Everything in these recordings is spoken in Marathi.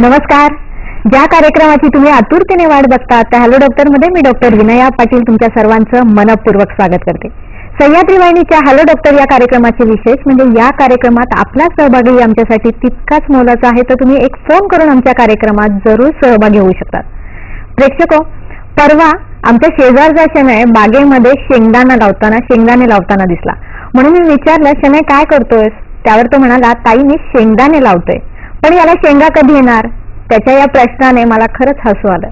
नमस्कार. ज्या कार्यक्रमाची तुम्ही आतुरतेने वाट बघता त्या हॅलो डॉक्टर मध्ये मी डॉक्टर विनया पाटील तुमच्या सर्वांचं मनपूर्वक स्वागत करते. सह्याद्री वाहिनीच्या हॅलो डॉक्टर या कार्यक्रमाचे विशेष म्हणजे या कार्यक्रमात आपला सहभागी आमच्यासाठी तितकाच मोलाचा आहे, तर तुम्ही एक फोन करून आमच्या कार्यक्रमात जरूर सहभागी होऊ शकता. प्रेक्षको, परवा आमच्या शेजारचा शनय बागेमध्ये शेंगदाणे लावताना दिसला. म्हणून मी विचारलं, शनय काय करतोयस? त्यावर तो म्हणाला, ताई मी शेंगदाणे लावतोय, पण याला शेंगा कधी येणार? त्याच्या या प्रश्नाने मला खरंच हसू आलं.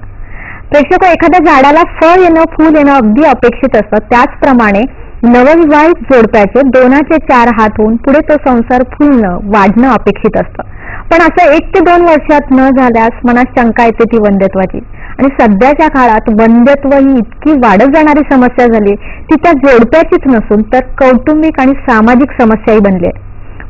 प्रेक्षको, एखाद्या झाडाला फळ येणं फूल येणं अगदी अपेक्षित असतं, त्याचप्रमाणे नवविवाहित जोडप्याचे 2चे 4 हात होऊन पुढे तो संसार फुलणं वाढणं अपेक्षित असतं. पण असं 1 ते 2 वर्षात न झाल्यास मनात शंका येते ती वंध्यत्वाची. आणि सध्याच्या काळात वंध्यत्व ही इतकी वाढत जाणारी समस्या झाली, ती त्या जोडप्याचीच नसून तर कौटुंबिक आणि सामाजिक समस्याही बनली आहे.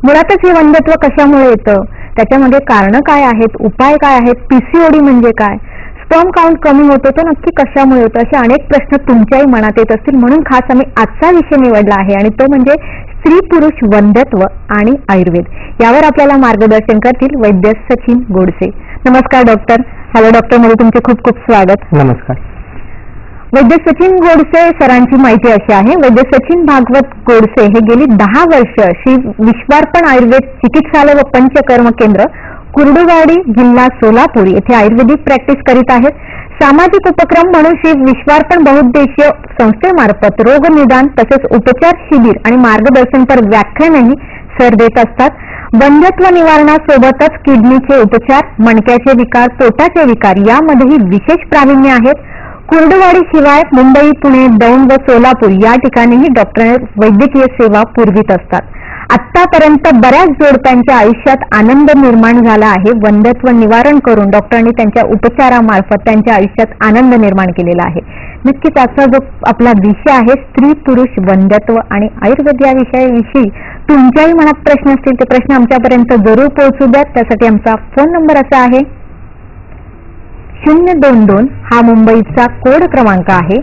मुळातच हे वंध्यत्व कशामुळे येतं, त्याच्यामध्ये कारणं काय आहेत, उपाय काय आहेत, पीसीओडी म्हणजे काय, स्पर्म काउंट कमी होतो तो नक्की कशामुळे होतो, असे अनेक प्रश्न तुमच्याही मनात येत असतील. म्हणून खास आम्ही आजचा विषय निवडला आहे आणि तो म्हणजे स्त्री पुरुष वंध्यत्व आणि आयुर्वेद. यावर आपल्याला मार्गदर्शन करतील वैद्य सचिन गोडसे. नमस्कार डॉक्टर. हॅलो डॉक्टर मध्ये तुमचे खूप खूप स्वागत. नमस्कार. वैद्य सचिन गोडसे सरांची माहिती अशी आहे, वैद्य सचिन भागवत गोडसे हे गेली 10 वर्ष श्री विश्वार्पण आयुर्वेद चिकित्सालय व पंचकर्म केंद्र कुर्डुवाडी जिल्हा सोलापूर येथे आयुर्वेदिक प्रॅक्टिस करीत आहेत. सामाजिक उपक्रम म्हणून श्री विश्वार्पण बहुउद्देशीय संस्थेमार्फत रोग निदान तसेच उपचार शिबिर आणि मार्गदर्शनपर व्याख्यानही सर देत असतात. वंध्यत्व निवारणासोबतच किडनीचे उपचार, मणक्याचे विकार, पोटाचे विकार यामध्येही विशेष प्रावीण्य आहेत. कुर्डुवाडी शिवाय मुंबई, पुणे, दौंड व सोलापूर या ठिकाणीही डॉक्टर वैद्यकीय सेवा पुरवित असतात. आतापर्यंत बऱ्याच जोडप्यांच्या आयुष्यात आनंद निर्माण झाला आहे. वंध्यत्व निवारण करून डॉक्टरांनी त्यांच्या उपचारामार्फत त्यांच्या आयुष्यात आनंद निर्माण केलेला आहे. नक्कीच आजचा जो आपला विषय आहे स्त्री पुरुष वंध्यत्व आणि आयुर्वेद या विषयाविषयी तुमच्याही मनात प्रश्न असतील ते प्रश्न आमच्यापर्यंत जरूर पोहोचू द्या. त्यासाठी आमचा फोन नंबर असा आहे 022 हा मुंबईचा कोड क्रमांक आहे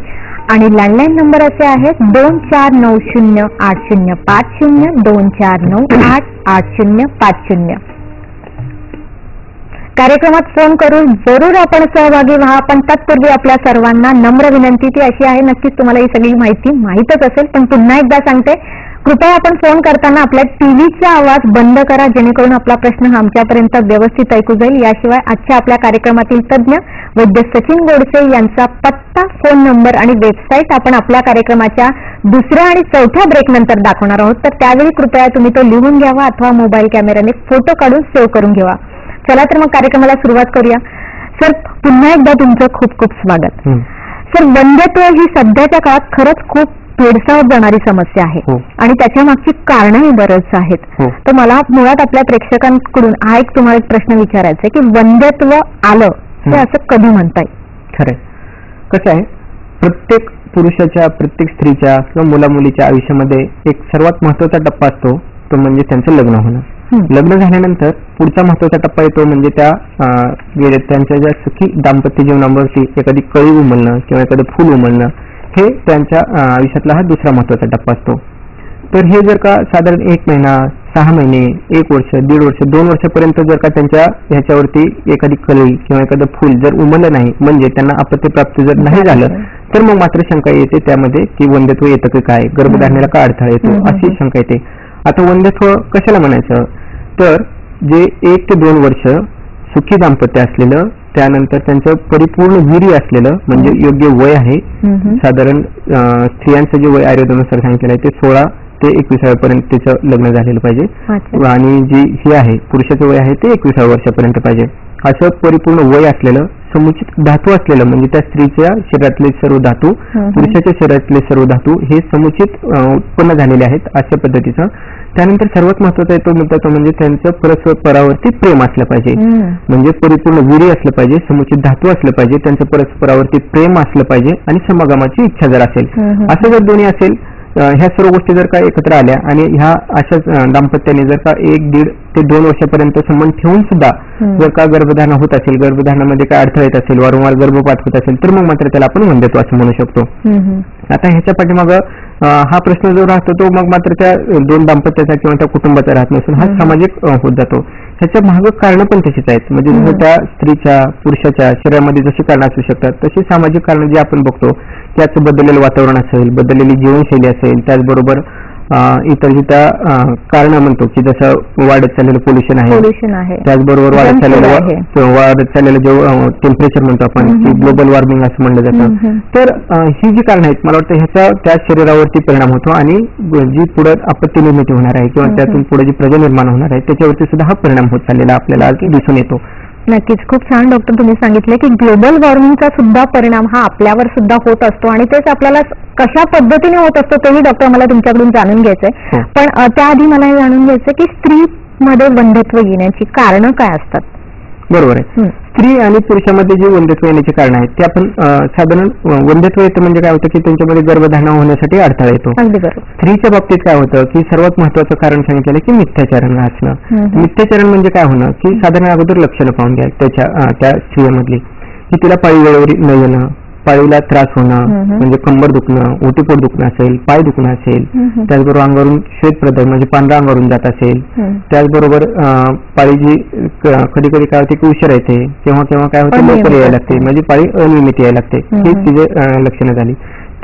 आणि लँडलाईन नंबर असे आहेत 24908050 2490885050. कार्यक्रमात फोन करून जरूर आपण सहभागी व्हा. पण तत्पूर्वी आपल्या सर्वांना नम्र विनंती ती अशी आहे, नक्कीच तुम्हाला ही सगळी माहिती माहीतच असेल, पण पुन्हा एकदा सांगते, कृपया आपण फोन करताना आपल्या टीव्हीचा आवाज बंद करा, जेणेकरून आपला प्रश्न आमच्यापर्यंत व्यवस्थित ऐकू जाईल. याशिवाय आजच्या आपल्या कार्यक्रमातील तज्ज्ञ वैद्य सचिन गोडसे यांचा पत्ता, फोन नंबर आणि वेबसाईट आपण आपल्या कार्यक्रमाच्या 2ऱ्या आणि 4थ्या ब्रेक नंतर दाखवणार आहोत, तर त्यावेळी कृपया तुम्ही तो लिहून घ्यावा अथवा मोबाईल कॅमेऱ्याने फोटो काढून सेव्ह करून घ्यावा. चला तर मग कार्यक्रमाला सुरुवात करूया. सर, पुन्हा एकदा तुमचं खूप खूप स्वागत. सर, वंध्यत्व ही सध्याच्या काळात खरंच खूप भेडसावत जाणारी समस्या आहे आणि त्याच्या मागची कारणंही बरेच आहेत. तर मला मुळात आपल्या प्रेक्षकांकडून हा एक तुम्हाला एक प्रश्न विचारायचा आहे की वंध्यत्व आलं हे असं कधी म्हणता येईल? खरंय. कसं आहे, प्रत्येक पुरुषाच्या, प्रत्येक स्त्रीच्या किंवा मुलामुलीच्या आयुष्यामध्ये एक सर्वात महत्वाचा टप्पा असतो, तो म्हणजे त्यांचं लग्न होणं. लग्न झाल्यानंतर पुढचा महत्वाचा टप्पा येतो म्हणजे त्यांच्या ज्या सुखी दाम्पत्य जीवनावरती एखादी कळी उमलणं किंवा एखादं फूल उमलणं, हे त्यांच्या आयुष्यातला हा दुसरा महत्वाचा टप्पा असतो. तर हे जर का साधारण 1 महिना, 6 महिने, 1 वर्ष, 1.5 वर्ष, 2 वर्षापर्यंत जर का त्यांच्या ह्याच्यावरती एखादी कळी किंवा एखादं फूल जर उमललं नाही, म्हणजे त्यांना अपत्यप्राप्त जर नाही झालं, तर मग मात्र शंका येते त्यामध्ये की वंध्यत्व येतं की काय, गर्भधारणेला का अडथळा येतो, अशी शंका येते. आता वंध्यत्व कशाला म्हणायचं, तर जे 1 ते 2 वर्ष सुखी दाम्पत्य असलेलं, त्यानंतर त्यांचं परिपूर्ण वीर्य असलेलं म्हणजे योग्य वय आहे. साधारण स्त्रियांचं जे वय आयुर्वेदानुसार सांगितलेलं आहे ते 16 ते 21 पर्यंत त्याचं लग्न झालेलं पाहिजे आणि जी हे आहे पुरुषाचं वय आहे ते 21 वर्षापर्यंत पाहिजे. असं परिपूर्ण वय असलेलं, समुचित धातू असलेलं म्हणजे त्या स्त्रीच्या शरीरातले सर्व धातू, पुरुषाच्या शरीरातले सर्व धातू हे समुचित उत्पन्न झालेले आहेत अशा पद्धतीचं. त्यानंतर सर्वात महत्वाचा येतो मुद्दा तो म्हणजे त्यांचं परस्परावरती प्रेम असलं पाहिजे, म्हणजे परिपूर्ण वीर्य असलं पाहिजे, समुचित धातू असलं पाहिजे, त्यांचं परस्परावरती प्रेम असलं पाहिजे आणि समागमाची इच्छा जर असेल, असं जर दोन्ही असेल, ह्या सर्व गोष्टी जर का एकत्र आल्या आणि ह्या अशाच दाम्पत्याने जर का 1-1.5 ते 2 वर्षापर्यंत संबंध ठेवून सुद्धा जर का गर्भधारणा होत असेल, गर्भधारणामध्ये काय अडथळा येत असेल, वारंवार गर्भपात होत असेल, तर मग मात्र त्याला आपण वंध्यत्व असं म्हणू शकतो. आता ह्याच्या पाठीमागं हा प्रश्न जो राहतो तो मग मात्र त्या दोन दाम्पत्याचा किंवा त्या कुटुंबाचा राहत नसून हा सामाजिक होत जातो. ह्याच्या मागे कारण पण तशीच आहेत. म्हणजे जसं त्या स्त्रीच्या पुरुषाच्या शरीरामध्ये जशी कारण असू शकतात तशी सामाजिक कारण जे आपण बघतो त्याच बदललेलं वातावरण असेल, बदललेली जीवनशैली असेल, त्याचबरोबर इतर जी त्या कारण म्हणतो की जसं वाढत चाललेलं पोल्युशन आहे, त्याचबरोबर वाढत चाललेलं जो टेम्परेचर म्हणतो आपण की ग्लोबल वॉर्मिंग असं म्हणलं जातं. तर ही जी कारण आहेत मला वाटतं ह्याचा त्या शरीरावरती परिणाम होतो आणि जी पुढे आपत्ती निर्मिती होणार आहे किंवा त्यातून पुढे जी प्रजा निर्माण होणार आहे त्याच्यावरती सुद्धा हा परिणाम होत चाललेला आपल्याला दिसून येतो. नक्कीच, खूप छान डॉक्टर तुम्ही सांगितले की ग्लोबल वॉर्मिंगचा सुद्धा परिणाम हा आपल्यावर सुद्धा होत असतो आणि तेच आपल्याला कशा पद्धतीने होत असतो तेही डॉक्टर मला तुमच्याकडून जाणून घ्यायचंय. पण त्याआधी मला हे जाणून घ्यायचंय की स्त्रीमध्ये वंध्यत्व येण्याची कारणं काय असतात? बरोबर आहे. स्त्री आणि पुरुषामध्ये जे वंध्यत्व येण्याचे कारण आहेत ते आपण साधारण वंध्यत्व येतं म्हणजे काय होतं की त्यांच्यामध्ये गर्भधारणा होण्यासाठी अडथळा येतो. स्त्रीच्या बाबतीत काय होतं की सर्वात महत्वाचं कारण सांगितलेलं की मिथ्याचरण असणं. मिथ्याचरण म्हणजे काय होणं की साधारण अगोदर लक्षणं पाहून घ्या त्या स्त्रियांमधली की तिला पाळी वेळेवर न येणं, पाळीला त्रास होणं म्हणजे कंबर दुखणं, ओटीपोट दुखणं असेल, पाय दुखणं असेल, त्याचबरोबर अंगावरून श्वेत प्रदान म्हणजे पांढरा अंगावरून जात असेल, त्याचबरोबर पाळी जी कधी कधी काय होते की उशीर येते, केव्हा केव्हा काय होते लवकर यायला लागते, म्हणजे पाळी अनियमित यायला लागते, ही तिचे लक्षणं झाली.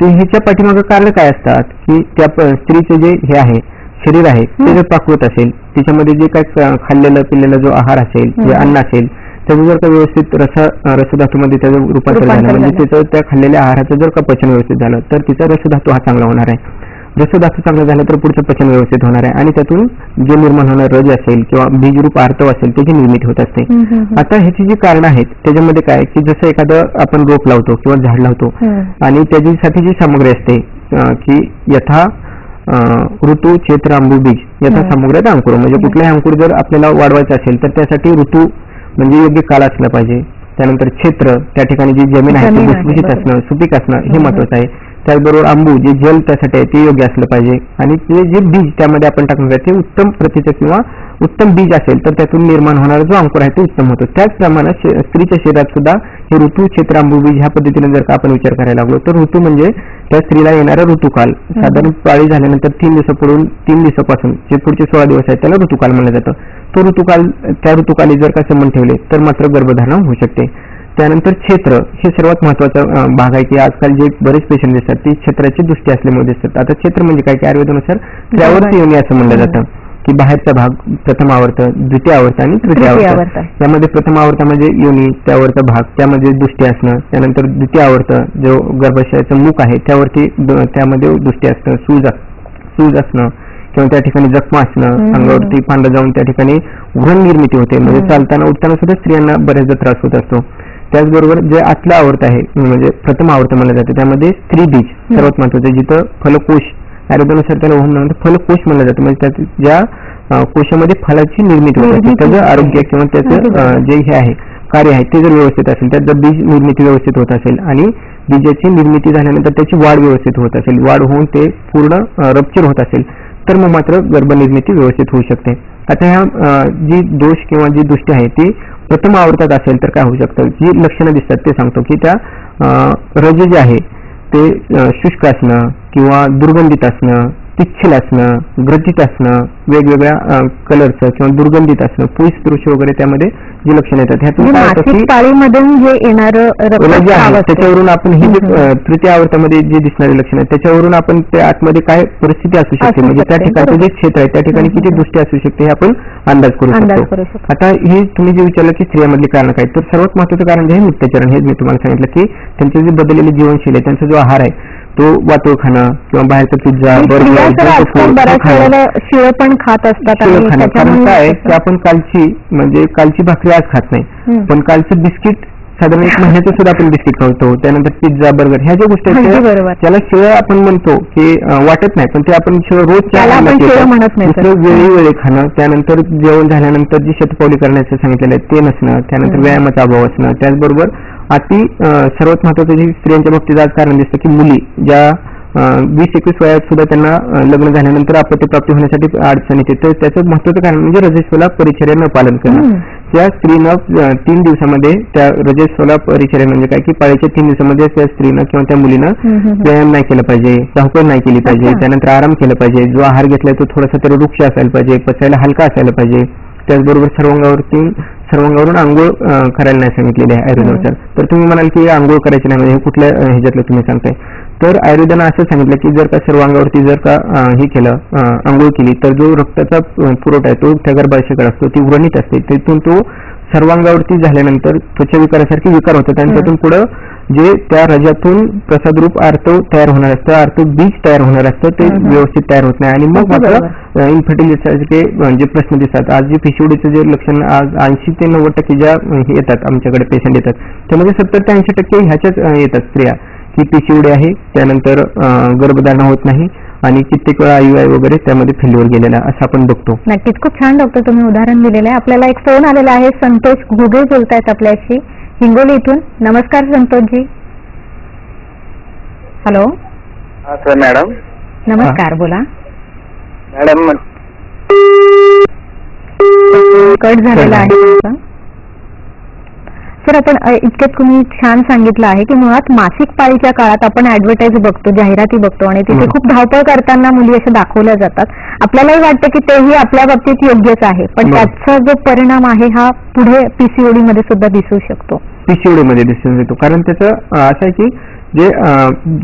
तर ह्याच्या पाठीमागं कारण काय असतात की त्या स्त्रीचे जे हे आहे शरीर आहे ते जर प्राकृत असेल, त्याच्यामध्ये जे काय खाल्लेलं पिल्लेला जो आहार असेल, जे अन्न असेल त्याचं जर का व्यवस्थित रसधातूमध्ये त्याचं रूपांतर झालं म्हणजे त्याचं त्या खाल्लेल्या आहाराचं जर का पचन व्यवस्थित झालं तर तिचा रसधातू हा चांगला होणार आहे. रसधातू चांगला झाला तर पुढचं पचन व्यवस्थित होणार आहे आणि त्यातून जे निर्माण होणार रज असेल किंवा बीजरूप आर्तव असेल त्याची निर्मिती होत असते. आता ह्याची जी कारण आहेत त्याच्यामध्ये काय की जसं एखादं आपण रोप लावतो किंवा झाड लावतो आणि त्याच्यासाठी जी सामग्री असते की यथा ऋतू क्षेत्र अंबू बीज यथा सामग्र्यात अंकुर, म्हणजे कुठलाही अंकुर जर आपल्याला वाढवायचा असेल तर त्यासाठी ऋतू म्हणजे योग्य काल असलं पाहिजे. त्यानंतर क्षेत्र, त्या ठिकाणी जी जमीन आहे ती भुसभुशीत असणं, सुपीक असणं हे महत्वाचं आहे. त्याचबरोबर आंबू जे जल त्यासाठी आहे ते योग्य असलं पाहिजे आणि ते जे बीज त्यामध्ये आपण टाकणार आहे ते उत्तम प्रतीचं किंवा उत्तम बीज असेल तर त्यातून निर्माण होणारा जो अंकुर आहे तो उत्तम होतो. त्याचप्रमाणे स्त्रीच्या शरीरात सुद्धा हे ऋतू, क्षेत्र, आंबू, बीज ह्या पद्धतीने जर का आपण विचार करायला लागलो तर ऋतू म्हणजे त्या स्त्रीला येणारा ऋतुकाल. साधारण पाळी झाल्यानंतर 3 दिवसापासून जे पुढचे 16 दिवस आहेत त्याला ऋतुकाल म्हणलं जातं. तो ऋतुकाल त्या ऋतुकाली जर का संबंध ठेवले तर मात्र गर्भधारणा होऊ शकते. त्यानंतर क्षेत्र हे सर्वात महत्वाचा भाग आहे की आजकाल जे बरेच पेशंट दिसतात ते क्षेत्राची दृष्टी असल्यामुळे दिसतात. आता क्षेत्र म्हणजे काय की आयुर्वेदानुसार त्यावरती योनी असं म्हणलं जातं की बाहेरचा भाग प्रथम आवर्त, द्वितीय आवर्त आणि तृतीय आवर्त. त्यामध्ये प्रथम आवर्त म्हणजे योनी, त्यावरचा भाग त्यामध्ये दृष्टी असणं, त्यानंतर द्वितीय आवर्त जो गर्भाशयाचं मुख आहे त्यावरती त्यामध्ये दृष्टी असणं, सूज असणं किंवा त्या ठिकाणी जखमा असणं, अंगावरती पांढरं जाऊन त्या ठिकाणी व्रण निर्मिती होते, म्हणजे चालताना उठताना सुद्धा स्त्रियांना बऱ्याचदा त्रास होत असतो. त्याचबरोबर जे आतलं आवर्त आहे म्हणजे प्रथम आवर्त म्हणलं जातं त्यामध्ये स्त्री बीज सर्वात महत्वाचं, जिथं फलकोश आयुर्वेदानुसार त्याला ओम म्हणून फलकोश म्हणलं जातं, म्हणजे त्यात ज्या कोशामध्ये फलाची निर्मिती होते त्याचं आरोग्य किंवा त्याचं जे हे आहे कार्य आहे ते जर व्यवस्थित असेल, त्यात जर बीज निर्मिती व्यवस्थित होत असेल आणि बीजाची निर्मिती झाल्यानंतर त्याची वाढ व्यवस्थित होत असेल, वाढ होऊन ते पूर्ण रप्चर होत असेल तर मग मात्र गर्भनिर्मिती व्यवस्थित होऊ शकते. आता ह्या जी दोष किंवा जी दृष्टी आहे ती प्रथम आवर्तात असेल तर काय होऊ शकतं, जी लक्षणं दिसतात ते सांगतो की त्या रज जे आहे ते शुष्क असणं किंवा दुर्गंधित असणं, पिच्छल असणं, ग्रथित असणं, वेगवेगळ्या कलरचं किंवा दुर्गंधित असणं, पुरुष वगैरे त्यामध्ये जी लक्षणं येतात ह्यातून काय होतं की त्याच्यावरून आपण ही जी तृतीय आवर्तामध्ये जे दिसणारे लक्षण आहेत त्याच्यावरून आपण त्या आतमध्ये काय परिस्थिती असू शकते म्हणजे त्या ठिकाणचं जे क्षेत्र आहे त्या ठिकाणी किती दृष्टी असू शकते हे आपण अंदाज करू शकतो. आता ही तुम्ही जे विचारलं की स्त्रियांमधली कारण काय, तर सर्वात महत्वाचं कारण जे आहे मिथ्याचरण. हेच मी तुम्हाला सांगितलं की त्यांची जी बदललेली जीवनशैली आहे, त्यांचा जो आहार आहे तो वातोळ खाणं किंवा बाहेरचा पिझ्झा, शिळ पण खात असतात. कारण काय की आपण कालची भाकरी आज खात नाही, पण कालचं बिस्किट साधारण 1 महिन्याचं सुद्धा आपण बिस्किट खातो. त्यानंतर पिझ्झा, बर्गर ह्या ज्या गोष्टी आहेत त्याला शिळ आपण म्हणतो की वाटत नाही, पण ते आपण शिळ रोजच्या वेळी खाणं, त्यानंतर जेवण झाल्यानंतर जी शतपावली करण्याचं सांगितलेलं आहे ते नसणं, त्यानंतर व्यायामाचा अभाव असणं, त्याचबरोबर सर्वात महत्वाचं जे स्त्रियांच्या बाबतीत आज कारण दिसतं की मुली ज्या 20-21 वयात सुद्धा त्यांना लग्न झाल्यानंतर अपत्यप्राप्ती होण्यासाठी अडचण येते, तर त्याचं महत्वाचं कारण म्हणजे रजस्वला परिचर्या न पालन करणं. त्या स्त्रीनं 3 दिवसामध्ये त्या रजस्वला परिचर्या म्हणजे काय की पाळीच्या 3 दिवसामध्ये त्या स्त्रीनं किंवा त्या मुलीनं व्यायाम नाही केला पाहिजे, धावपळ नाही केली पाहिजे, त्यानंतर आराम केला पाहिजे, जो आहार घेतलाय तो थोडासा तरी वृक्ष असायला पाहिजे, पचायला हलका असायला पाहिजे. त्याचबरोबर सर्वांगावरून आंघोळ करायला नाही सांगितलेले आहे आयुर्वेदानुसार. तर तुम्ही म्हणाल की आंघोळ करायची नाही, म्हणजे कुठल्या ह्याच्यातलं तुम्ही सांगताय. तर आयुर्वेदानं असं सांगितलं की जर का सर्वांगावरती जर का हे केलं, आंघोळ केली, तर जो रक्ताचा पुरवठा आहे तो त्या गर्भाशयाकडे असतो, ती व्रणित असते, तिथून तो सर्वांगावरती झाल्यानंतर त्वचाविकारासारखे विकार होतात आणि त्यातून पुढं जे त्या रजातून प्रसादरूप आर्तव तयार होणार असतं, आर्तव बीज तयार होणार असतं, ते व्यवस्थित तयार होत नाही आणि मग मात्र इन्फर्टिलिटीचे जे प्रश्न दिसतात. आज जे पीसीओडीचं जे लक्षण आज 80 ते 90% ज्या येतात आमच्याकडे पेशंट येतात, त्यामध्ये 70 ते 80% ह्याच्याच येतात स्त्रिया की पीसीओडी आहे, त्यानंतर गर्भधारणा होत नाही आणि कित्येक वेळा IUI वगैरे त्यामध्ये फेल्युअर गेलेला असं आपण बघतो. नक्कीच, खूप छान डॉक्टर तुम्ही उदाहरण दिलेलं आहे. आपल्याला एक फोन आलेला आहे, संतोष घुगे बोलतायत आपल्याशी हिंगोली इथून. नमस्कार संतोषजी. हॅलो. Sir madam. नमस्कार, बोला मॅडम. कट झालेला आहे सर. आपण इतक्यात तुम्ही छान सांगितलं आहे की मुळात मासिक पाळीच्या काळात आपण ऍडव्हर्टाईज बघतो, जाहिराती बघतो आणि तिथे खूप धावपळ करताना मुली अशा दाखवल्या जातात. आपल्यालाही वाटतं की तेही आपल्या बाबतीत योग्यच आहे, पण त्याचा जो परिणाम आहे हा पुढे पीसीओडी मध्ये सुद्धा दिसू शकतो. पीसीओडी मध्ये दिसून येतो कारण त्याचं असं आहे की जे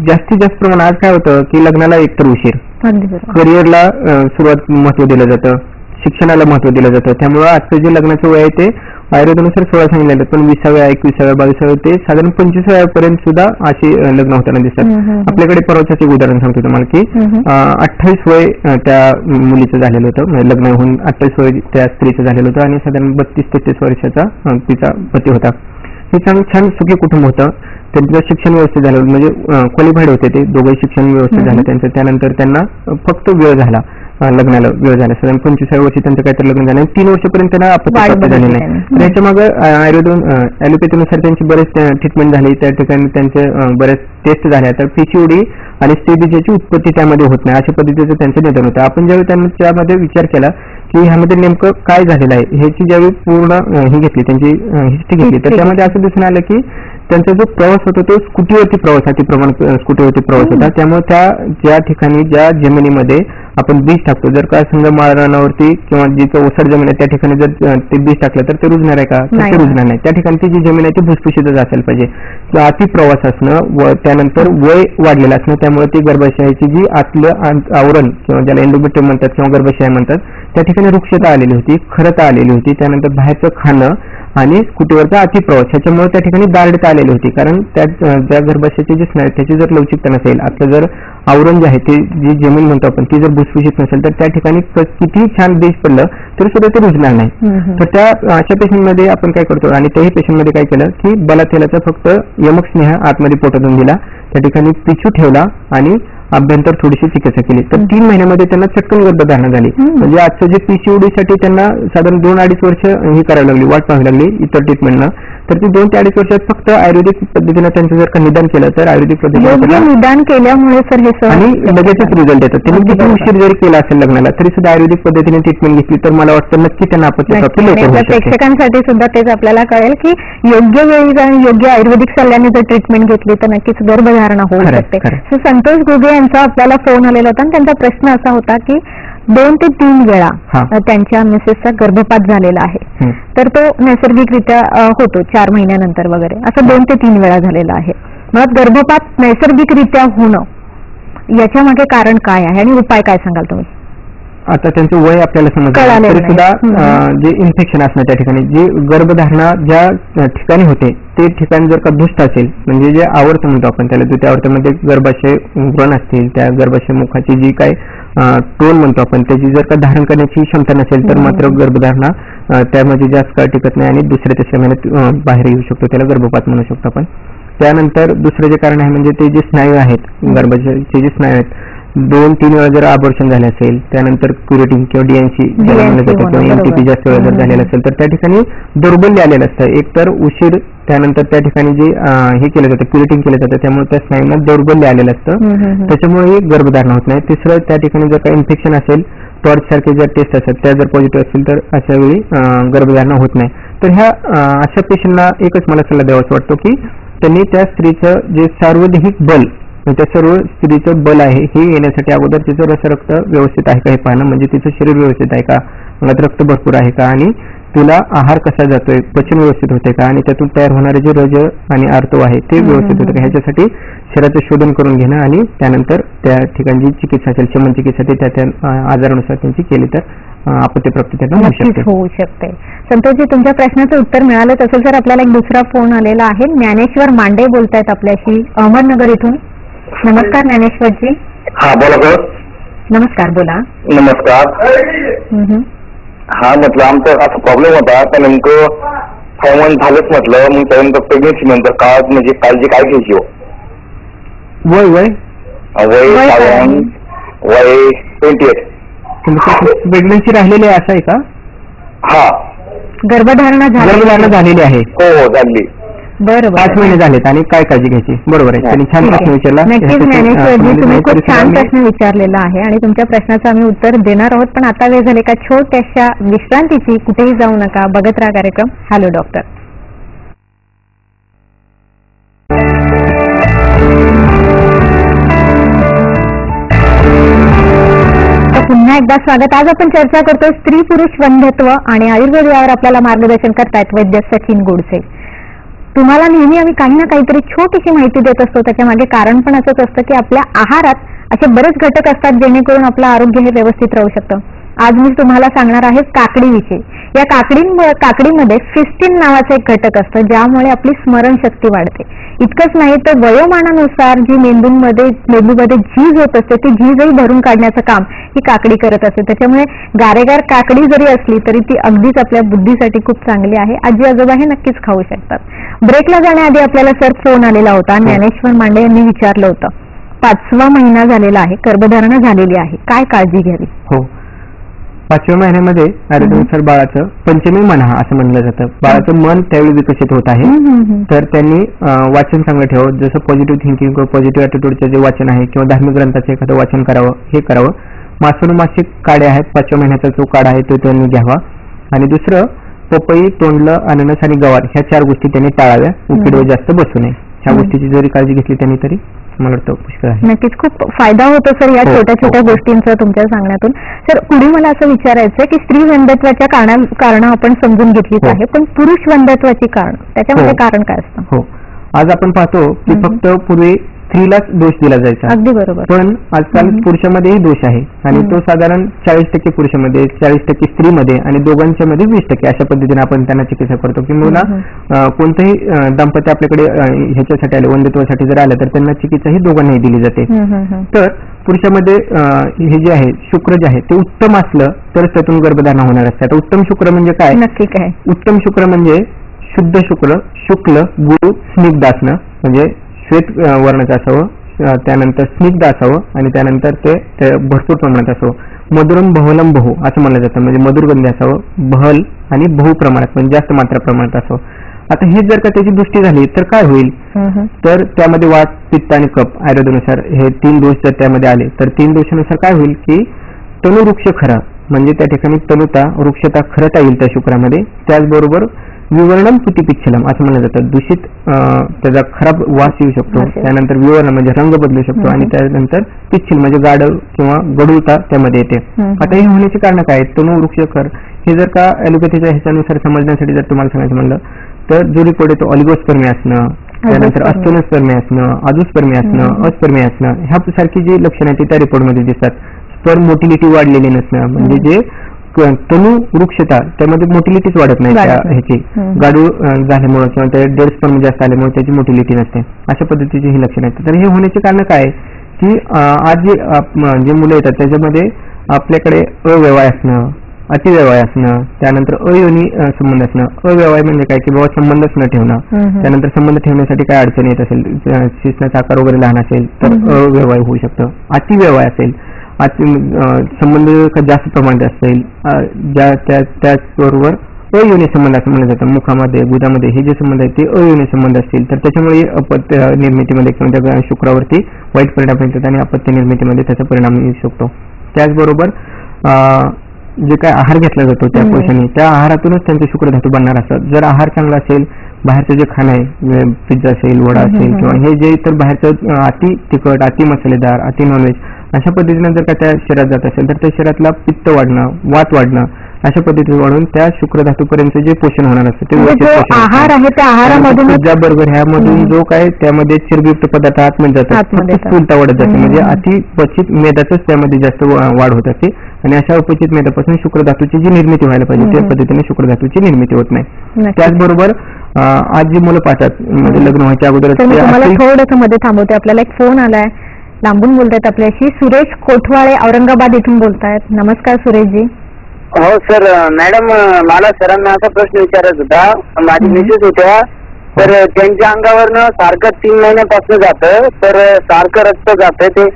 जास्तीत जास्त प्रमाणात आज काय होतं की लग्नाला एकतर उशीर, करिअरला सुरुवात महत्व दिलं जातं, शिक्षणाला महत्व दिलं जातं. त्यामुळे आजचं जे लग्नाचं वय आहे ते आयुर्वेदानुसार 16 सांगितलं जातं, पण 20व्या 21व्या 22व्या ते साधारण 25व्या पर्यंत सुद्धा अशी लग्न होताना दिसतात. आपल्याकडे परवाच एक उदाहरण सांगतो तुम्हाला की 28 वय त्या मुलीचं झालेलं होतं, म्हणजे लग्न होऊन 28 वय त्या स्त्रीचं झालेलं होतं आणि साधारण 32-33 वर्षाचा तिचा पती होता. हे छान सुखी कुटुंब होतं. त्यांचं शिक्षण व्यवस्थित झालं, म्हणजे क्वालिफाईड होते ते दोघे, शिक्षण व्यवस्थित झालं त्यांचं. त्यानंतर त्यांना फक्त वेळ झाला लग्नाला, वेळ झाला साधारण 25व्या वर्षी त्यांचं काहीतरी लग्न झालं आणि 3 वर्षापर्यंत त्यांना अपत्य झाले नाही. त्याच्या मागे ॲलोपॅथीनुसार त्यांची बरेच ट्रीटमेंट झाली, त्या ठिकाणी त्यांचे बरेच टेस्ट झाल्या, तर पीसीओडी आणि स्त्रीबीजाची उत्पत्ती त्यामध्ये होत नाही अशा पद्धतीचं त्यांचं निधन होतं. आपण ज्यावेळी त्यामध्ये विचार केला की ह्यामध्ये नेमकं काय झालेलं आहे, ह्याची ज्यावेळी पूर्ण ही घेतली, त्यांची हिस्ट्री घेतली, तर त्यामध्ये असं दिसून आलं की त्यांचा जो प्रवास होता तो स्कूटीवरती प्रवास, अतिप्रमाणात स्कूटीवरती प्रवास होता. त्यामुळे ज्या ठिकाणी ज्या जमिनीमध्ये आपण बीज टाकतो, जर का समजा माळरानावरती किंवा जिथं ओसड जमीन आहे त्या ठिकाणी जर ते बीज टाकलं तर ते रुजणार आहे का? तर ते रुजणार नाही. त्या ठिकाणी ती जी जमीन आहे ती भुसभुशीतच असायला पाहिजे. किंवा अतिप्रवास असणं व त्यानंतर वय वाढलेलं असणं, त्यामुळे ती गर्भाशयाची जी आतलं आवरण किंवा ज्याला एंडोमेट्रियम म्हणतात किंवा गर्भाशय म्हणतात, त्या ठिकाणी वृक्षता आलेली होती, खरता आलेली होती. त्यानंतर बाहेरचं खाणं आणि स्कूटीवरचा अतिप्रवास ह्याच्यामुळे त्या ठिकाणी दारडता आलेली होती. कारण त्या गर्भाशयाची जी स्नायू त्याची जर लवचिकता नसेल, आपलं जर आवरण जे आहे ते जी जमीन म्हणतो आपण ती जर भुसभुशीत नसेल, तर त्या ठिकाणी कितीही छान बीज पडलं तरी सुद्धा ते रुजणार नाही. तर त्या अशा पेशंटमध्ये आपण काय करतो, आणि त्याही पेशंटमध्ये काय केलं की बलातेलाचा फक्त यमक स्नेह आतमध्ये पोटातून दिला, त्या ठिकाणी पिछू ठेवला आणि अभ्यंतर थोडीशी चिकित्सा केली, तर 3 महिन्यामध्ये त्यांना चटकन गर्भधारणा झाली. म्हणजे आजचं जे पीसीओडी साठी त्यांना साधारण 2-2.5 वर्ष ही करावी लागली, वाट पाहावी लागली इतर ट्रीटमेंटनं. तर ती 2 ते 2.5 वर्षात फक्त आयुर्वेदिक पद्धतीने त्यांचं जर का निदान केलं तर आयुर्वेदिक पद्धतीने निदान केल्यामुळे सर हे आणि लगेचच रिझल्ट येतात. त्यांनी किती उशीर जरी केला असेल लग्नाला तरी सुद्धा आयुर्वेदिक पद्धतीने ट्रीटमेंट घेतली तर मला वाटतं नक्की त्यांना प्रेक्षकांसाठी सुद्धा तेच आपल्याला कळेल की योग्य वेळी आणि योग्य आयुर्वेदिक सल्ल्याने जर ट्रीटमेंट घेतली तर नक्कीच गर्भधारणा होऊ शकते. संतोष घुगे यांचा आपल्याला फोन आलेला होता आणि त्यांचा प्रश्न असा होता की 2 ते 3 वेळा त्यांच्या मिसेसचा गर्भपात झालेला आहे, तर तो नैसर्गिकरित्या होतो 4 महिन्यानंतर वगैरे, असं 2 ते 3 वेळा झालेला आहे. मग गर्भपात नैसर्गिकरित्या होणं याच्या मागे कारण काय आहे आणि उपाय काय सांगाल तुम्ही? आता त्यांचं वय आपल्याला समजलं तरी सुद्धा जे इन्फेक्शन असणं, त्या ठिकाणी जी गर्भधारणा ज्या ठिकाणी होते ते ठिकाण जर का दुष्ट असेल, म्हणजे जे आवर्त म्हणतो आपण त्याला, त्या आवर्तामध्ये गर्भाशय व्रण असतील, त्या गर्भाशय मुखाची जी काय टोन म्हणतो आपण त्याची जर का धारण करण्याची क्षमता नसेल तर मात्र गर्भधारणा त्यामध्ये जास्त काळ टिकत नाही आणि 2-3 महिन्यात बाहेर येऊ शकतो, त्याला गर्भपात म्हणू शकतो आपण. त्यानंतर दुसरं जे कारण आहे म्हणजे ते जे स्नायू आहेत, गर्भाशयाचे जे स्नायू आहेत, 2-3 वेळा जर अबॉर्शन झाले असेल, त्यानंतर क्युरेटिंग किंवा DNC ज्याला म्हणलं जातं किंवा MTP जास्त वेळा जर झालेला असेल तर त्या ठिकाणी दौर्बल्य आलेलं असतं. एकतर उशीर, त्यानंतर त्या ठिकाणी जे हे केलं जातं क्युरेटिंग केलं जातं त्यामुळे त्या स्नायूंना दौर्बल्य आलेलं असतं, त्याच्यामुळे गर्भधारणा होत नाही. तिसरं, त्या ठिकाणी जर काही इन्फेक्शन असेल, टॉर्च सारखे जर टेस्ट असतात त्या जर पॉझिटिव्ह असतील तर अशा वेळी गर्भधारणा होत नाही. तर ह्या अशा पेशंटला एकच मला सल्ला द्यावासा वाटतो की त्यांनी त्या स्त्रीचं जे सार्वदेहिक बल, त्या सर्व स्त्रीचं बल आहे हे येण्यासाठी अगोदर तिचं रक्त व्यवस्थित आहे का हे पाहणं, म्हणजे तिचं शरीर व्यवस्थित आहे का, अंगात रक्त भरपूर आहे का, आणि तुला आहार कसा जातोय, पचन व्यवस्थित होते का, आणि त्यातून तयार होणारे जे रज आणि आर्तव आहे ते व्यवस्थित होते का, ह्याच्यासाठी शरीराचं शोधन करून घेणं आणि त्यानंतर त्या ठिकाणी जी चिकित्सा असेल, शमन चिकित्सा ते त्या आजारानुसार त्यांची केली तर आपत्तीप्राप्ती त्यांना होऊ शकते. संतोषजी, तुमच्या प्रश्नाचं उत्तर मिळालंच असेल तर आपल्याला एक दुसरा फोन आलेला आहे. ज्ञानेश्वर मांडे बोलतायत आपल्याशी अहमदनगर इथून. नमस्कार ज्ञानेश्वरजी. हा बोला सर. नमस्कार, बोला. नमस्कार. हा म्हटलं आमचा असा प्रॉब्लेम होता तर नेमकं 5 मंथ झालंच म्हटलं, मग त्यानंतर प्रेग्नेन्सी नंतर काळात म्हणजे काळजी काय घ्यायची हो? वय वय वय 28. प्रेग्नन्सी राहिलेली आहे असं आहे का? हा. गर्भधारणा झालेली आहे? हो झाली. बरोबर. 5 महिने झालेत आणि काय काळजी घ्यायची? बरोबर आहे. त्यांनी छान प्रश्न विचारला. नक्कीच ज्ञानेश्वरजी, तुम्ही खूप छान प्रश्न विचारलेला आहे आणि तुमच्या प्रश्नाचं आम्ही उत्तर देणार आहोत. पण आता वेळ झाली का छोट्याशा विश्रांतीची. कुठेही जाऊ नका, बघत राहा कार्यक्रम हॅलो डॉक्टर. पुन्हा एकदा स्वागत. आज आपण चर्चा करतो स्त्री पुरुष वंध्यत्व आणि आयुर्वेद यावर आपल्याला मार्गदर्शन करतायत वैद्य सचिन गोडसे. तुम्हाला नेहमी आम्ही काही ना काहीतरी छोटीशी माहिती देत असतो. त्याच्या मागे कारण पण असंच असतं की आपल्या आहारात असे बरेच घटक असतात जेणेकरून आपलं आरोग्य हे व्यवस्थित राहू शकतं. आज मी तुम्हाला सांगणार आहे काकडीविषयी. या काकडीमध्ये फिस्टिन नावाचं एक घटक असतं ज्यामुळे आपली स्मरणशक्ती वाढते. इतकंच नाही तर वयोमानानुसार जी मेंदूमध्ये झीज होत असते ती झीजही भरून काढण्याचं काम ही काकडी करत असते. त्याच्यामुळे गारेगार काकडी जरी असली तरी ती अगदीच आपल्या बुद्धीसाठी खूप चांगली आहे. आजी आजोबा हे नक्कीच खाऊ शकतात. ब्रेकला जाण्याआधी आपल्याला सर फोन आलेला होता. ज्ञानेश्वर मांडे यांनी विचारलं होतं, 5वा महिना झालेला आहे, गर्भधारणा झालेली आहे, काय काळजी घ्यावी? हो, 5व्या महिन्यामध्ये आरोग्यानुसार बाळाचं पंचमी मन असं म्हणलं जातं. बाळाचं मन त्यावेळी विकसित होत आहे. तर त्यांनी वाचन चांगलं ठेवावं. जसं पॉझिटिव्ह थिंकिंग किंवा पॉझिटिव्ह ॲटिट्यूडचं जे वाचन आहे किंवा धार्मिक ग्रंथाचं एखादं वाचन करावं, हे करावं. मासिक काढे आहेत, 5व्या महिन्याचा जो काढा आहे तो त्यांनी घ्यावा. आणि दुसरं, पपई, तोंडलं, अननस आणि गवार ह्या 4 गोष्टी त्यांनी टाळाव्या. उकिडे जास्त बसू नये. ह्या गोष्टीची जरी काळजी घेतली त्यांनी तरी मला वाटतं पुष्कळ आहे. नक्कीच खूप फायदा होतो सर या छोट्या छोट्या गोष्टींचा तुमच्या सांगण्यातून. सर, पुढे मला असं विचारायचं की स्त्री वंध्यत्वाच्या कारण आपण समजून घेतलीच आहे, पण पुरुष वंध्यत्वाची कारण त्याच्यामध्ये कारण काय असतं? हो, आज आपण पाहतो की फक्त पूर्वी स्त्रीलाच दोष दिला जायचा. अगदी बरोबर. पण आजकाल पुरुषामध्येही दोष आहे आणि तो साधारण 40% पुरुषामध्ये, 40% स्त्रीमध्ये आणि दोघांच्या मध्ये 20% अशा पद्धतीने आपण त्यांना चिकित्सा करतो. किंवा कोणतंही दाम्पत्य आपल्याकडे ह्याच्यासाठी आले, वंध्यत्वासाठी जर आलं तर त्यांना चिकित्सा ही दोघांनाही दिली जाते. तर पुरुषामध्ये हे जे आहे शुक्र जे आहे ते उत्तम असलं तर त्यातून गर्भधारणा होणार असते. आता उत्तम शुक्र म्हणजे काय? नक्की काय? उत्तम शुक्र म्हणजे शुद्ध शुक्र, शुक्ल, गुरु, स्निग्ध असणं, म्हणजे श्वेत वर्णाचं असावं, त्यानंतर स्निग्ध असावं आणि त्यानंतर ते भरपूर प्रमाणात असावं. मधुरम बहलम बहु असं म्हणलं जातं, म्हणजे मधुरगंधी असावं, बहल आणि बहु प्रमाणात म्हणजे जास्त मात्रा प्रमाणात असावं. आता हे जर का त्याची दृष्टी झाली तर काय होईल? तर त्यामध्ये वात, पित्त आणि कफ आयुर्वेदानुसार हे 3 दोष जर त्यामध्ये आले तर 3 दोषानुसार काय होईल की तनुवृक्ष खरा, म्हणजे त्या ठिकाणी तनुता, वृक्षता खरता येईल त्या शुक्रामध्ये. त्याचबरोबर विवर्णम पुती पिच्छलम असं म्हणलं जातं, दूषित त्याचा खराब वास येऊ शकतो. त्यानंतर विवर्ण म्हणजे रंग बदलू शकतो आणि त्यानंतर पिच्छल म्हणजे गाढव किंवा गडूळता त्यामध्ये येते. आता हे होण्याचे कारण काय? तनु वृक्ष खर हे जर का ॲलोपॅथीच्या ह्याच्यानुसार समजण्यासाठी जर तुम्हाला सांगायचं म्हणलं तर जो रिपोर्ट येतो ऑलिगोस्पर्मी असणं, त्यानंतर अस्तोनस्पर्मी असणं, अजुस्पर्मी असणं, अस्पर्मी असणं, ह्या सारखी जी लक्षणं आहेत त्या रिपोर्टमध्ये दिसतात. स्पर्म मोटिलिटी वाढलेली नसणं, म्हणजे जे तनु वृक्षता त्यामध्ये मोटिलिटीच वाढत नाही, ह्याची गाडूळ झाल्यामुळे किंवा त्या डेड स्पर्म जास्त आल्यामुळे त्याची मोटिलिटी नसते. अशा पद्धतीची ही लक्षणं आहेत. तर हे होण्याचे कारण काय की आज जे मुलं येतात त्याच्यामध्ये आपल्याकडे अव्यवाय असणं, अतिव्यवाय असणं, त्यानंतर अयोनी संबंध असणं. अव्यवाय म्हणजे काय की बाबा संबंधच न ठेवणं, त्यानंतर संबंध ठेवण्यासाठी काय अडचण येत असेल, शिश्नाचा आकार वगैरे लहान असेल तर अव्यवाय होऊ शकतं. अतिव्यवाय असेल, संबंध जास्त प्रमाणात असेल, त्याचबरोबर अयोनी संबंध असं म्हणलं जातं. मुखामध्ये, गुदामध्ये हे जे संबंध आहेत ते अयोनी संबंध असतील तर त्याच्यामुळे अपत्य निर्मितीमध्ये किंवा त्या शुक्रावरती वाईट परिणाम येतात आणि अपत्य निर्मितीमध्ये त्याचा परिणाम येऊ शकतो. त्याचबरोबर जे काय आहार घेतला जातो त्या पोषणी, त्या आहारातूनच त्यांचे शुक्रधातू बनणार असतात. जर आहार चांगला असेल, बाहेरचं जे खाणं आहे, पिझ्झा असेल, वडा असेल, किंवा हे जे इतर बाहेरचं अति तिखट, अति मसालेदार, अति नॉनव्हेज अशा पद्धतीने जर का त्या शरीरात जात असेल तर त्या शरीरातला पित्त वाढणं, वात वाढणं अशा पद्धतीने वाढून त्या शुक्रधातूपर्यंत जे पोषण होणार असतं ते व्यवस्थित पोषण आहार आहे त्या आहारामधून पिझ्झा, बर्गर ह्यामधून जो काय त्यामध्ये चरबीयुक्त पदार्थ आतमध्ये जातात, स्थूलता वाढत जाते. म्हणजे अति क्वचित मेदाच त्यामध्ये जास्त वाढ होत असते आणि अशा उपचित मेदापासून शुक्रधातूची जी निर्मिती व्हायला पाहिजे त्या पद्धतीने शुक्रधातूची निर्मिती होत नाही. त्याचबरोबर आज जी मुलं पाहतात म्हणजे लग्न व्हायच्या अगोदर, थोडंसं मध्ये थांबवते, आपल्याला एक फोन आलाय, लांबून बोलतायत आपल्याशी. सुरेश कोठवाळे औरंगाबाद इथून बोलतायत. नमस्कार सुरेशजी. हो सर. मॅडम, मला सरांना असा प्रश्न विचारायचा होता. माझी मिसेस होत्या, तर त्यांच्या अंगावरनं सारखं 3 महिन्यापासून जातं, तर सारखं रक्त जातं ते,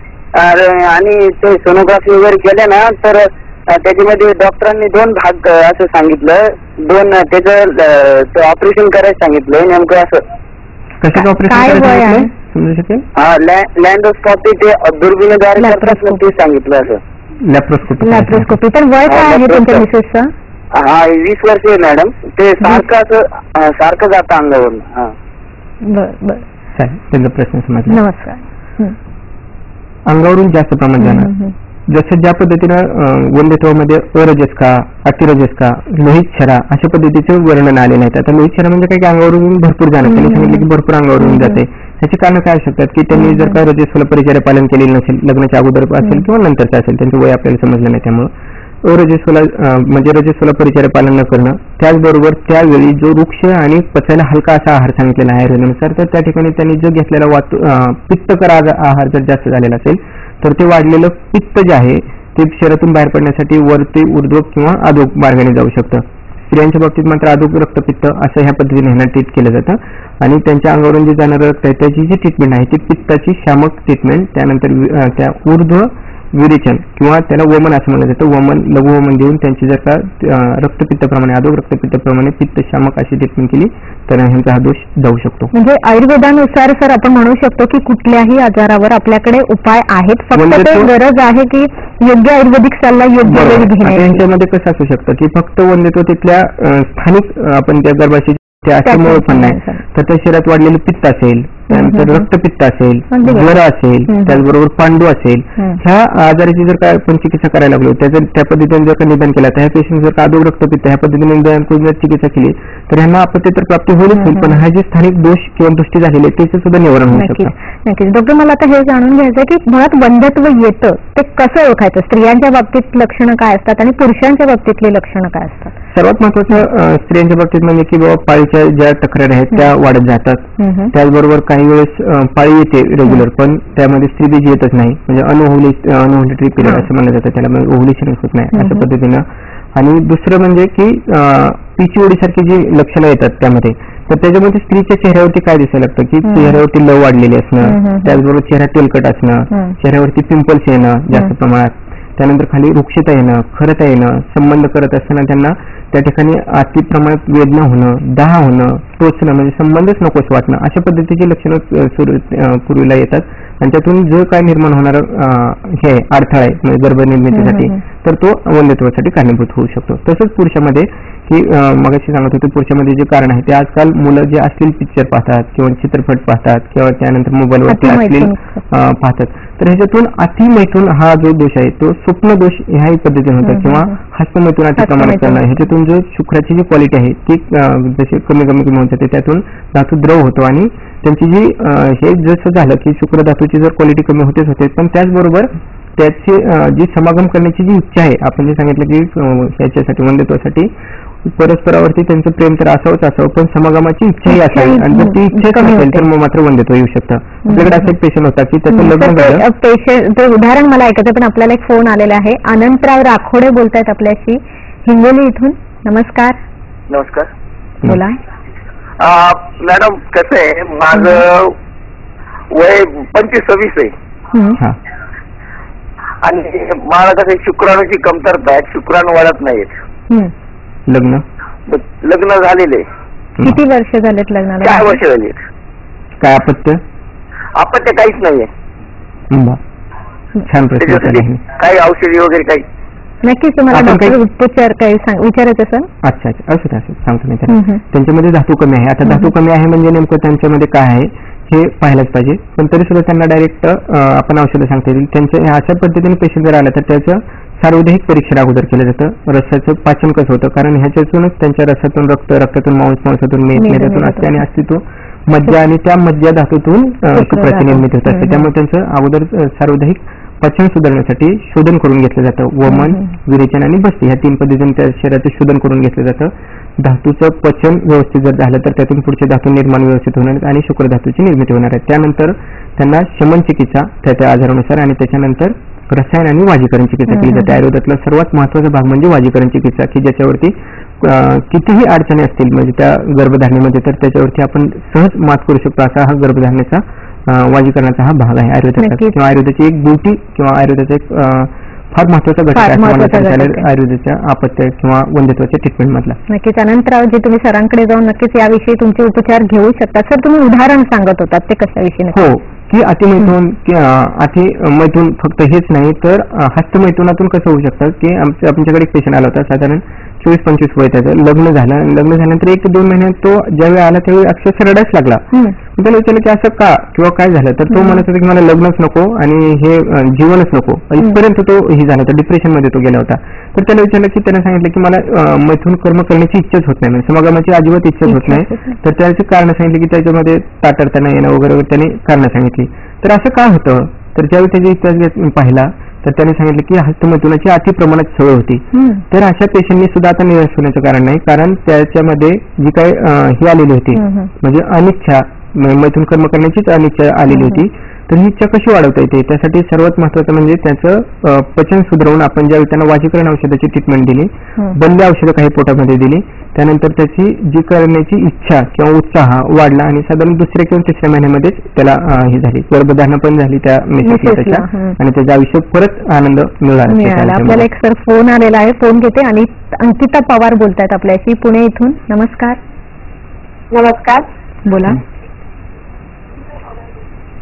आणि ते सोनोग्राफी वगैरे केल्या ना, तर त्याच्यामध्ये डॉक्टरांनी 2 भाग असं सांगितलं, 2 त्याचं ऑपरेशन करायला सांगितलंय. नेमकं असं कशाचं ऑपरेशन करायचं समजू शकेल? लॅन्डोस्कॉपी, ते दुर्बिणीद्वारे करतात ना, ते सांगितलं असं. लॅप्रोस्कोपी. तर वय काय आहे तुमच्या मिसेसचं? हा, 20 वर्ष आहे मॅडम. ते सारखं जातं अंगावरून. त्यांचा प्रश्न समजला. नमस्कार. अंगावरून जास्त प्रमाणात जाणार, जसं ज्या पद्धतीनं वंध्यत्वामध्ये अरजस का, अतिरजस का, लोहित क्षरा अशा पद्धतीचं वर्णन आलेलं आहे. आता लोहित क्षरा म्हणजे काय, अंगावरून भरपूर जाणं. त्यांनी सांगितलं की भरपूर अंगावरून जाते. त्याची कारण काय असू शकतात की त्यांनी जर का रजस्वला परिचर्या पालन केलेलं नसेल, लग्नाच्या अगोदर असेल किंवा नंतरचं असेल, त्यांचं वय आपल्याला समजलं नाही, त्यामुळे अरजस्वला म्हणजे रजस्वला परिचर्या पालन न करणं. त्याचबरोबर त्यावेळी जो वृक्ष आणि पचायला हलका असा आहार सांगितलेला आहे आयुर्वेदानुसार, तर त्या ठिकाणी त्यांनी जो घेतलेला पित्तकर आहार जर जास्त झालेला असेल तर ते वाढलेलं पित्त जे आहे ते शरीरातून बाहेर पडण्यासाठी वरती ऊर्ध्व किंवा अधोक मार्गाने जाऊ शकतं. स्त्रियांच्या बाबतीत मात्र अधोक रक्तपित्त असं ह्या पद्धतीने ह्यांना ट्रीट केलं जातं आणि त्यांच्या अंगावरून जे जाणारं रक्त आहे त्याची जी ट्रीटमेंट आहे ती पित्ताची शामक ट्रीटमेंट, त्यानंतर त्या ऊर्ध्व विरेचन किंवा त्याला वमन असं म्हणलं जातं. वमन, लघु वमन देऊन त्यांची जर का रक्तपित्ताप्रमाणे, अधोक रक्तपित्ताप्रमाणे पित्त शामक अशी ट्रीटमेंट केली तर ह्यांचा हा दोष जाऊ शकतो. म्हणजे आयुर्वेदानुसार सर आपण म्हणू शकतो की कुठल्याही आजारावर आपल्याकडे उपाय आहेत, फक्त गरज आहे की योग्य आयुर्वेदिक सल्ला योग्य वेळी घेणे. यांच्यामध्ये कसं असू शकतं की फक्त वंध्यत्व तिथल्या स्थानिक आपण त्या गर्भाशय त्याच्यामुळे पण नाही, तर त्या शरीरात वाढलेलं पित्त असेल, त्यानंतर रक्तपित्त असेल, ज्वर असेल, त्याचबरोबर पांडू असेल, ह्या आजाराची जर काय आपण चिकित्सा करायला लागलो, त्या पद्धतीने जर का निदान केला तर ह्या पेशंट जर का अधोक रक्तपित्त ह्या पद्धतीने निदान करून जर चिकित्सा केली तर ह्यांना अपत्य तर प्राप्ती होईलच होईल, पण हा जे स्थानिक दोष किंवा दृष्टी झालेले त्याचं सुद्धा निवारण होऊ शकतं. नक्कीच. डॉक्टर, मला आता हे जाणून घ्यायचं की मुळात वंध्यत्व येतं ते कसं ओळखायचं? स्त्रियांच्या बाबतीत लक्षणं काय असतात आणि पुरुषांच्या बाबतीतली लक्षणं काय असतात? सर्वात महत्वाचं स्त्रियांच्या बाबतीत म्हणजे की बाबा पाळीच्या ज्या तक्रारी आहेत त्या वाढत जातात. त्याचबरोबर काही वेळेस पाळी येते रेग्युलर, पण त्यामध्ये स्त्रीबीज येतच नाही, म्हणजे अनओव्हुलेटरी पिरियड असं म्हणलं जातं, त्याला ओव्हुलेशन होत नाही अशा पद्धतीनं. आणि दुसरं म्हणजे की PCOD सारखी जी लक्षणं येतात त्यामध्ये, तर त्याच्यामध्ये स्त्रीच्या चेहऱ्यावरती काय दिसायला लागतं की चेहऱ्यावरती लव वाढलेली असणं, त्याचबरोबर चेहरा तेलकट असणं, चेहऱ्यावरती पिंपल्स येणं जास्त प्रमाणात, त्यानंतर खाली रुक्षता येणं, खरता येणं, संबंध करत असताना त्यांना त्या ठिकाणी अति प्रमाणात वेदना होणं, दाह होणं, टोचणं, म्हणजे संबंधच नकोस वाटणं, अशा पद्धतीची लक्षणं पूर्वीला येतात आणि त्यातून जो काय निर्माण होणार हे अडथळा आहे म्हणजे गर्भनिर्मितीसाठी तर तो वंध्यत्वासाठी कारणीभूत होऊ शकतो. तसंच पुरुषामध्ये की मगाशी सांगत होते, पुरुषामध्ये जे कारण आहे ते आजकाल मुलं जे अश्लील पिक्चर पाहतात किंवा चित्रपट पाहतात किंवा त्यानंतर मोबाईलवरती अश्लील पाहतात, तर ह्याच्यातून अतिमैथून हा जो दोष आहे तो स्वप्न दोष ह्याही पद्धतीने होता किंवा हस्तमैथून अति प्रमाणात करणं, ह्याच्यातून जो शुक्राची जी क्वालिटी आहे ती जशी कमी होत जाते, त्यातून धातू द्रव होतो आणि त्यांची जी हे जसं झालं की शुक्र धातूची जर क्वालिटी कमी होतेच होते, पण त्याचबरोबर त्याची जी समागम करण्याची जी इच्छा आहे, आपण जे सांगितलं की ह्याच्यासाठी वंध्यत्वासाठी परस्परावरती त्यांचं प्रेम तर असावं, पण समागमाची इच्छाही असावी आणि जर ती इच्छा नसेल तर मग मात्र वंध्यत्व येऊ शकतं. आपल्याकडे असं एक पेशंट होता की त्याचं लग्न झालं. पेशंट उदाहरण मला ऐकायचं, पण आपल्याला एक फोन आलेला आहे. अनंतराव राखोडे बोलतायत आपल्याशी, हिंगोली इथून. नमस्कार. नमस्कार, बोला. मॅडम, कसं आहे, माझं वय 25-26 आहे आणि मला कसं शुक्राणूची कमतरता आहे, शुक्राणू वाढत नाहीत. लग्न झालेले किती वर्ष झालेत लग्नाला? 4 वर्ष झाली. काय अपत्य? अपत्य काहीच नाहीये. छान प्रश्न. काही औषधी वगैरे काही? नक्कीच तुम्हाला आपण डॉक्टर काही- उपचार काही विचारायचं सर. अच्छा असं सांगतो मी त्यांना. त्यांच्यामध्ये धातू कमी आहे. आता धातू कमी आहे म्हणजे नेमकं त्यांच्यामध्ये काय आहे हे पाहायलाच पाहिजे. पण तरी सुद्धा त्यांना डायरेक्ट आपण औषधं सांगता येईल. त्यांच्या अशा पद्धतीने पेशंट जर आला तर त्याचं सार्वदेहिक परीक्षण अगोदर केलं जातं. रसाचं पाचन कसं होतं, कारण ह्याच्यातूनच त्यांच्या रसातून रक्तातून मांसातून मेदातून असते आणि अस्तित्व मज्जा आणि त्या मज्जा धातूतून शुक्राची निर्मिती होत असते. त्यामुळे त्यांचं अगोदर सार्वदेहिक पचन सुधारण्यासाठी शोधन करून घेतलं जातं. वमन, विरेचन आणि बस्ती ह्या 3 पद्धतीने त्या शरीराचं शोधन करून घेतलं जातं. धातूचं पचन व्यवस्थित जर झालं तर त्यातून पुढचे धातू निर्माण व्यवस्थित होणार आणि शुक्र धातूची निर्मिती होणार आहे. त्यानंतर त्यांना शमन चिकित्सा त्या आजारानुसार आणि त्याच्यानंतर रसायन आणि वाजीकरण चिकित्सा केली जाते. आयुर्वेदातला सर्वात महत्वाचा भाग म्हणजे वाजीकरण चिकित्सा, की ज्याच्यावरती कितीही अडचणी असतील म्हणजे त्या गर्भधारणेमध्ये तर त्याच्यावरती आपण सहज मात करू शकतो. असा हा गर्भधारणेचा वाजीकरणाचा हा भाग आहे आयुर्वेदाचा, किंवा आयुर्वेदाची एक ब्युटी किंवा आयुर्वेदाचा एक फार महत्वाचा घटक आहे आयुर्वेदाच्या आपत्य किंवा वंध्यत्वाच्या ट्रीटमेंट मधला. नक्कीच अनंतरावजी तुम्ही सरांकडे जाऊन नक्कीच याविषयी तुमचे उपचार घेऊ शकता. सर तुम्ही उदाहरण सांगत होतात ते कशाविषयी? हो, की अतिमैथून अतिमैथून फक्त हेच नाही तर हस्तमैथुनातून कसं होऊ शकतं की आमच्याकडे एक पेशंट आला होता, साधारण 24-25 वय त्याचं. लग्न झालं आणि लग्न झाल्यानंतर 1 ते 2 महिन्यात तो ज्यावेळी आला त्यावेळी अक्षरशः रडायच लागला. त्याला विचारलं की असं का किंवा काय झालं, तर तो म्हणत होता की मला लग्नच नको आणि हे जीवनच नको. इथपर्यंत तो हे झाला होता, डिप्रेशन मध्ये तो गेला होता. तर त्याला विचारलं की त्याने सांगितलं की मला मैथून कर्म करण्याची इच्छाच होत नाही, म्हणजे समागमाची अजिबात इच्छाच होत नाही. तर त्याची कारण सांगितली की त्याच्यामध्ये ताटरताना येणं वगैरे त्याने कारण सांगितली. तर असं काय होतं, तर ज्यावेळी त्याचा इतिहास पाहिला तर त्याने सांगितलं की हस्तमैथुनाची अति प्रमाणात सवय होती. तर अशा पेशंटनी सुद्धा आता निराश होण्याचं कारण नाही, कारण त्याच्यामध्ये जी काही ही आलेली होती म्हणजे अनिच्छा, मैथून कर्म करण्याचीच अनिच्छा आलेली होती. तर ही इच्छा कशी वाढवता येते, त्यासाठी सर्वात महत्वाचं म्हणजे त्याचं पचन सुधारवून आपण ज्यावेळी त्यांना वाजीकरण औषधाची ट्रीटमेंट दिली, बंद औषधं काही पोटामध्ये दिली, त्यानंतर त्याची जी करण्याची इच्छा किंवा उत्साह वाढला आणि साधारण 2ऱ्या किंवा 3ऱ्या महिन्यामध्येच त्याला ही झाली, गर्भधारणा पण झाली त्या त्याच्या आणि त्याचं आयुष्य परत आनंद मिळाला. आपल्याला एक सर फोन आलेला आहे, फोन घेते. आणि अंकिता पवार बोलतायत आपल्याशी पुणे इथून. नमस्कार. नमस्कार, बोला.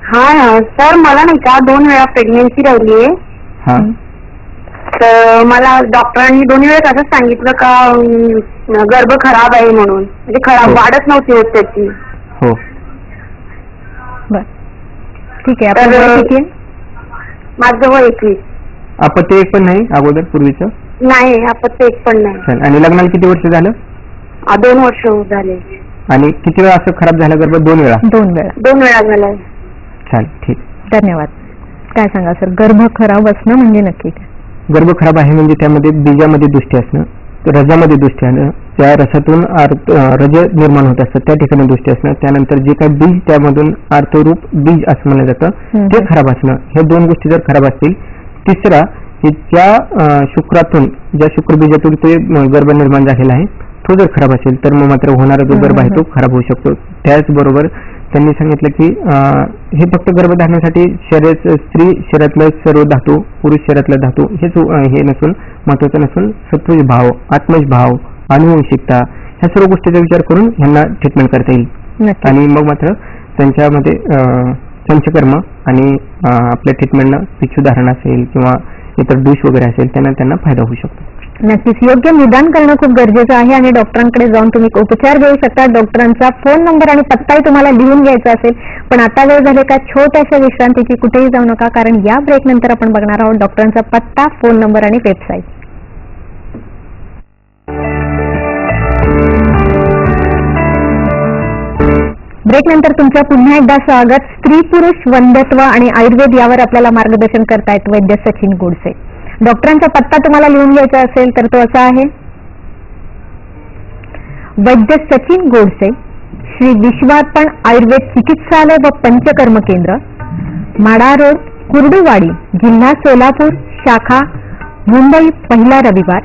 हा सर, मला नाही का 2 वेळा प्रेग्नेन्सी राहिली आहे. तर मला डॉक्टरांनी 2 वेळेस असं सांगितलं का गर्भ खराब आहे म्हणून, म्हणजे खराब वाढत नव्हती होत त्याची. हो, ठीक आहे. माझं वय 21. अपत्य एक पण नाही अगोदर पूर्वीचं? नाही, अपत्य एक पण नाही. आणि लग्नाला किती वर्ष झालं? 2 वर्ष झाले. आणि किती वेळा असं खराब झालं गर्भ? 2 वेळा. 2 वेळा झालाय. चालेल, ठीक. धन्यवाद. काय सांगा सर, गर्भ खराब असणं म्हणजे नक्की काय? गर्भ खराब आहे म्हणजे त्यामध्ये बीजामध्ये दृष्टी असणं, रजामध्ये दृष्टी असणं, त्या रसातून रज निर्माण होत असतं त्या ठिकाणी दृष्टी असणं, त्यानंतर जे काही बीज त्यामधून अर्थरूप बीज असं म्हणलं जातं ते खराब असणं, हे 2 गोष्टी जर खराब असतील. तिसरा की ज्या शुक्रातून, ज्या शुक्रबीजातून ते गर्भ निर्माण झालेला आहे तो जर खराब असेल तर मग मात्र होणारा जो गर्भ आहे तो खराब होऊ शकतो. त्याचबरोबर त्यांनी सांगितलं की हे फक्त गर्भधारणेसाठी स्त्री शरीरातलं सर्व धातू, पुरुष शरीरातला धातू हेच हे नसून, महत्वाचं नसून सत्वज भाव, आत्मज भाव, अनुवंशिकता ह्या सर्व गोष्टीचा विचार करून ह्यांना ट्रीटमेंट करता येईल. आणि मग मात्र त्यांच्यामध्ये पंचकर्म आणि आपल्या ट्रीटमेंटनं पिच्छुधारण असेल किंवा इतर डूश वगैरे असेल त्यांना फायदा होऊ शकतो. नक्कीच योग्य निदान करणं खूप गरजेचं आहे आणि डॉक्टरांकडे जाऊन तुम्ही उपचार घेऊ शकता. डॉक्टरांचा फोन नंबर आणि पत्ताही तुम्हाला लिहून घ्यायचा असेल. पण आता वेळ झाले का छोट्याशा विश्रांतीची, कुठेही जाऊ नका, कारण या ब्रेक नंतर आपण बघणार आहोत डॉक्टरांचा पत्ता, फोन नंबर आणि वेबसाईट. ब्रेक नंतर तुमचं पुन्हा एकदा स्वागत. स्त्री पुरुष वंध्यत्व आणि आयुर्वेद यावर आपल्याला मार्गदर्शन करतायत वैद्य सचिन गोडसे. डॉक्टरांचा पत्ता तुम्हाला लिहून घ्यायचा असेल तर तो असा आहे: वैद्य सचिन गोडसे, श्री विश्वार्पण आयुर्वेद चिकित्सालय व पंचकर्म केंद्र, माडा रोड, कुर्डुवाडी, जिल्हा सोलापूर, शाखा मुंबई पहिला रविवार,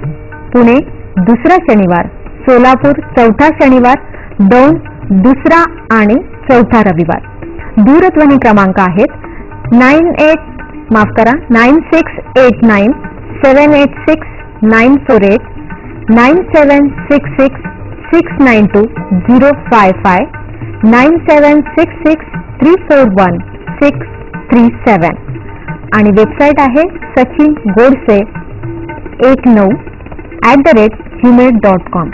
पुणे दुसरा शनिवार, सोलापूर चौथा शनिवार, दौंड दुसरा आणि चौथा रविवार. दूरध्वनी क्रमांक आहेत 9689 786 948, 9766 692 055, 9766 341 637 आणि वेबसाईट आहे सचिन गोडसे gmail.com.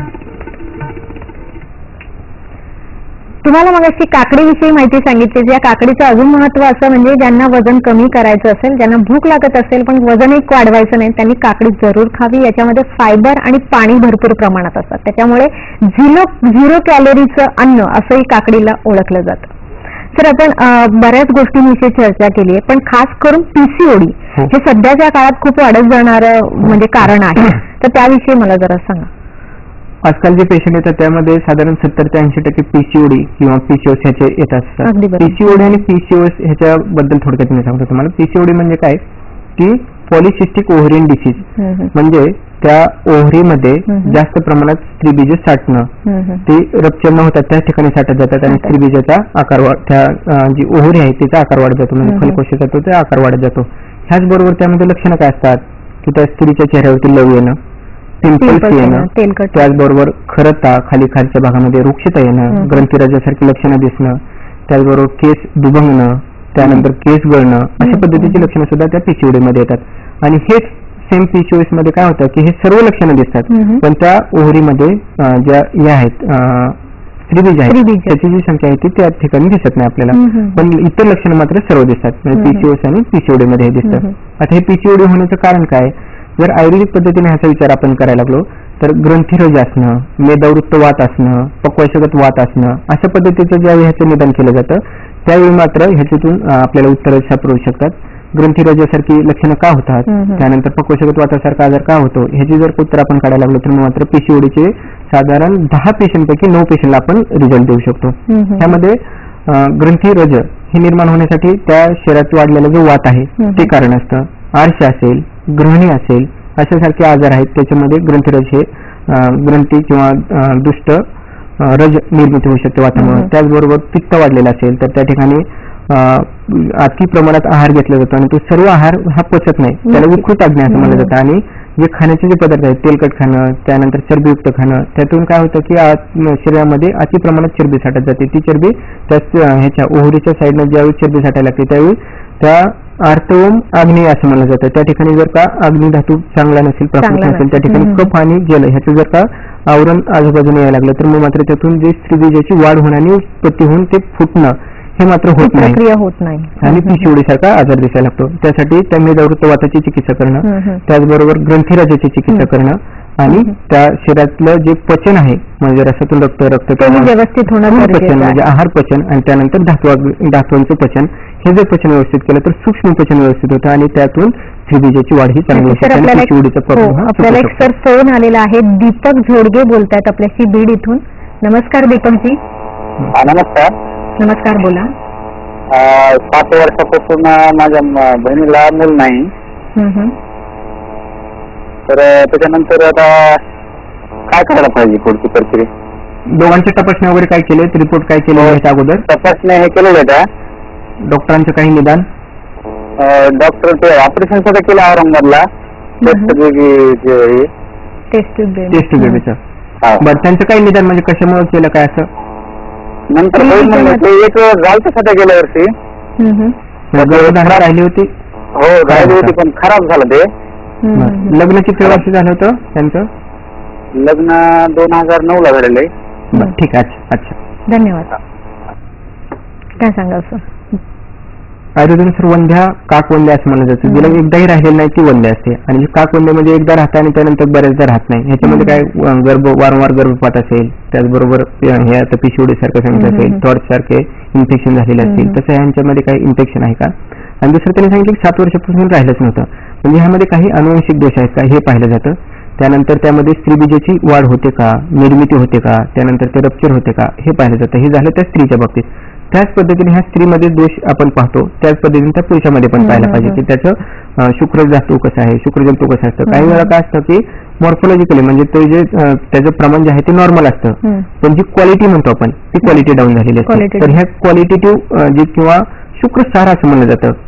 तुम्हाला मग अशी काकडीविषयी माहिती सांगितली. या काकडीचं अजून महत्व असं म्हणजे ज्यांना वजन कमी करायचं असेल, ज्यांना भूक लागत असेल पण वजनही वाढवायचं नाही, त्यांनी काकडी जरूर खावी. याच्यामध्ये फायबर आणि पाणी भरपूर प्रमाणात असतात, त्याच्यामुळे झिरो कॅलरीचं अन्न असंही काकडीला ओळखलं जातं. सर, आपण बऱ्याच गोष्टींविषयी चर्चा केली आहे, पण खास करून पीसीओडी हे सध्याच्या काळात खूप वाढत जाणारं म्हणजे कारण आहे, तर त्याविषयी मला जरा सांगा. आजकाल जे पेशंट येतात त्यामध्ये साधारण 70 ते 80% पीसीओडी किंवा पीसीओएस ह्याचे येत असतात. पीसीओडी आणि पीसीओएस ह्याच्याबद्दल थोडक्यात मी सांगतो तुम्हाला. पीसीओडी म्हणजे काय की पॉलिसिस्टिक ओव्हरियन डिसीज, म्हणजे त्या ओव्हरीमध्ये जास्त प्रमाणात स्त्रीबीज साठणं, ते रप्चर न होतात त्याच ठिकाणी साठत जातात आणि स्त्रीबीजाचा आकार त्या जी ओव्हरी आहे त्याचा आकार वाढत जातो, म्हणजे फलकोश जातो, त्या आकार वाढत जातो. ह्याचबरोबर त्यामध्ये लक्षणं काय असतात की त्या स्त्रीच्या चेहऱ्यावरती लव येणं, पिंपल्स येणं, त्याचबरोबर खरता, खालच्या भागामध्ये रुक्षता येणं, ग्रंथिराजासारखी लक्षणं दिसणं, त्याचबरोबर केस दुभंगणं, त्यानंतर केस गळणं, अशा पद्धतीची लक्षणं सुद्धा त्या पीसीओडी मध्ये येतात. आणि हेच सेम पीसीओएस मध्ये काय होतं की हे सर्व लक्षणं दिसतात, पण त्या ओव्हरीमध्ये ज्या या आहेत स्त्रीबीज आहेत त्याची जी संख्या आहे ती त्या ठिकाणी दिसत नाही आपल्याला, पण इतर लक्षणं मात्र सर्व दिसतात. म्हणजे पीसीओएस आणि पीसीओडी मध्ये हे दिसतं. आता हे पीसीओडी होण्याचं कारण काय? जर आयुर्वेदिक पद्धतीने ह्याचा विचार आपण करायला लागलो तर ग्रंथिरज असणं, मेदवृत्त वात असणं, पक्वाशगत वात असणं, अशा पद्धतीचं ज्यावेळी ह्याचं निदान केलं जातं त्यावेळी मात्र ह्याच्यातून आपल्याला उत्तरं सापडू शकतात. ग्रंथिरजासारखी लक्षणं का होतात, त्यानंतर पक्वशगत वातासारखा आजार का होतो, ह्याची जर उत्तर आपण काढायला लागलो तर मात्र पीसीओडीचे साधारण 10 पेशंटपैकी 9 पेशंटला आपण रिझल्ट देऊ शकतो. त्यामध्ये ग्रंथिरज हे निर्माण होण्यासाठी त्या शरीरात वाढलेला जो वात आहे ते कारण असतं. आर्ष असेल, ग्रहणी असेल, अशासारखे आजार आहेत त्याच्यामध्ये ग्रंथिरज हे ग्रंथी किंवा दुष्ट रज निर्मिती होऊ शकते वातामुळे. त्याचबरोबर पित्त वाढलेला असेल तर त्या ठिकाणी अति प्रमाणात आहार घेतला जातो आणि तो सर्व आहार हा पचत नाही, त्याला विकृत आज्ञा असं म्हणलं जातं. आणि जे खाण्याचे जे पदार्थ आहेत तेलकट खाणं, त्यानंतर चरबीयुक्त खाणं, त्यातून काय होतं की शरीरामध्ये अति प्रमाणात चरबी साठत जाते. ती चरबी त्या ह्याच्या ओव्हरीच्या साईडनं ज्यावेळी चरबी साठायला लागते त्यावेळी त्या आर्तवम आग्नेय असं म्हणलं जातं. त्या ठिकाणी जर का अग्नी धातू चांगला नसेल, प्राकृत नसेल, त्या ठिकाणी कफ आणि जल ह्याचं जर का आवरण आजूबाजूने यायला लागलं तर मग मात्र त्यातून जे स्त्रीबीजाची वाढ होणं आणि उत्पत्ती होऊन ते फुटणं हे मात्र होत नाही आणि पीसीओडी सारखा आजार दिसायला लागतो. त्यासाठी त्या मेदवृत्त वाताची चिकित्सा करणं, त्याचबरोबर ग्रंथिराजाची चिकित्सा करणं आणि त्या शरीरातलं जे पचन आहे म्हणजे रसातून रक्त व्यवस्थित होणं पचन म्हणजे आहार पचन आणि त्यानंतर धातूंचं पचन, हे जर पचन व्यवस्थित केलं तर सूक्ष्म पचन व्यवस्थित होतं आणि त्यातून स्त्रीबीजाची वाढ ही चांगली होते. आपल्याला एक सर फोन आलेला आहे. दीपक झोडगे बोलतायत आपल्याशी बीड इथून. नमस्कार दीपकजी. नमस्कार, बोला. 7 वर्षापासून माझ्या बहिणीला मूल नाही, तर त्याच्यानंतर आता काय करायला पाहिजे पुढची प्रक्रिया? दोघांच्या तपासण्या वगैरे काय केले, रिपोर्ट काय केले ह्याच्या अगोदर? तपासण्या हे केलेलं आहे का? डॉक्टरांचं काही निदान? डॉक्टर ते ऑपरेशन सुद्धा केलं औरंगाबादला, टेस्ट बेबीचं. बरं, त्यांचं काही निदान म्हणजे कशामुळे केलं काय असं? नंतर एक झालं सध्या गेल्या वर्षी गर्भधारणा राहिली होती. हो राहिली होती पण खराब झालं ते. लग्न किती वर्ष झालं होतं त्यांचं? लग्न 2009 ला झालेलं आहे. ठीक आहे. अच्छा, धन्यवाद. काय सांगा सर? आयुर्वेदानुसार वंध्या काकवंध्या असं म्हणलं जातं. जिला एकदाही राहिलेली नाही ती वंध्या असते आणि जी काकवंध्या म्हणजे एकदा राहते आणि त्यानंतर बऱ्याचदा राहत नाही. ह्याच्यामध्ये काय वारंवार गर्भपात असेल, त्याचबरोबर हे आता पीसीओडी सारखं सांगितलं असेल, टॉर्च सारखे इन्फेक्शन झालेले असतील, तसं ह्यांच्यामध्ये काही इन्फेक्शन आहे का? आणि दुसरं त्यांनी सांगितलं की 7 वर्षापासून राहिलंच नव्हतं, म्हणजे ह्यामध्ये काही अनुवंशिक दोष आहेत का हे पाहिलं जातं. त्यानंतर त्यामध्ये स्त्रीबीजाची वाढ होते का, निर्मिती होते का, त्यानंतर ते रप्चर होते का हे पाहिलं जातं. हे झालं त्या स्त्रीच्या बाबतीत. त्याच पद्धतीने ह्या स्त्रीमध्ये दोष आपण पाहतो त्याच पद्धतीने त्या पुरुषामध्ये पण पाहायला पाहिजे की त्याचं शुक्र धातू कसं आहे, शुक्रजंतू कसं असतं. काही वेळा काय असतं की मॉर्फोलॉजिकली म्हणजे ते जे त्याचं प्रमाण जे आहे ते नॉर्मल असतं, पण जी क्वालिटी म्हणतो आपण ती क्वालिटी डाऊन झालेली असते. तर ह्या क्वालिटेटिव्ह जे किंवा शुक्रसार असं म्हणलं जातं.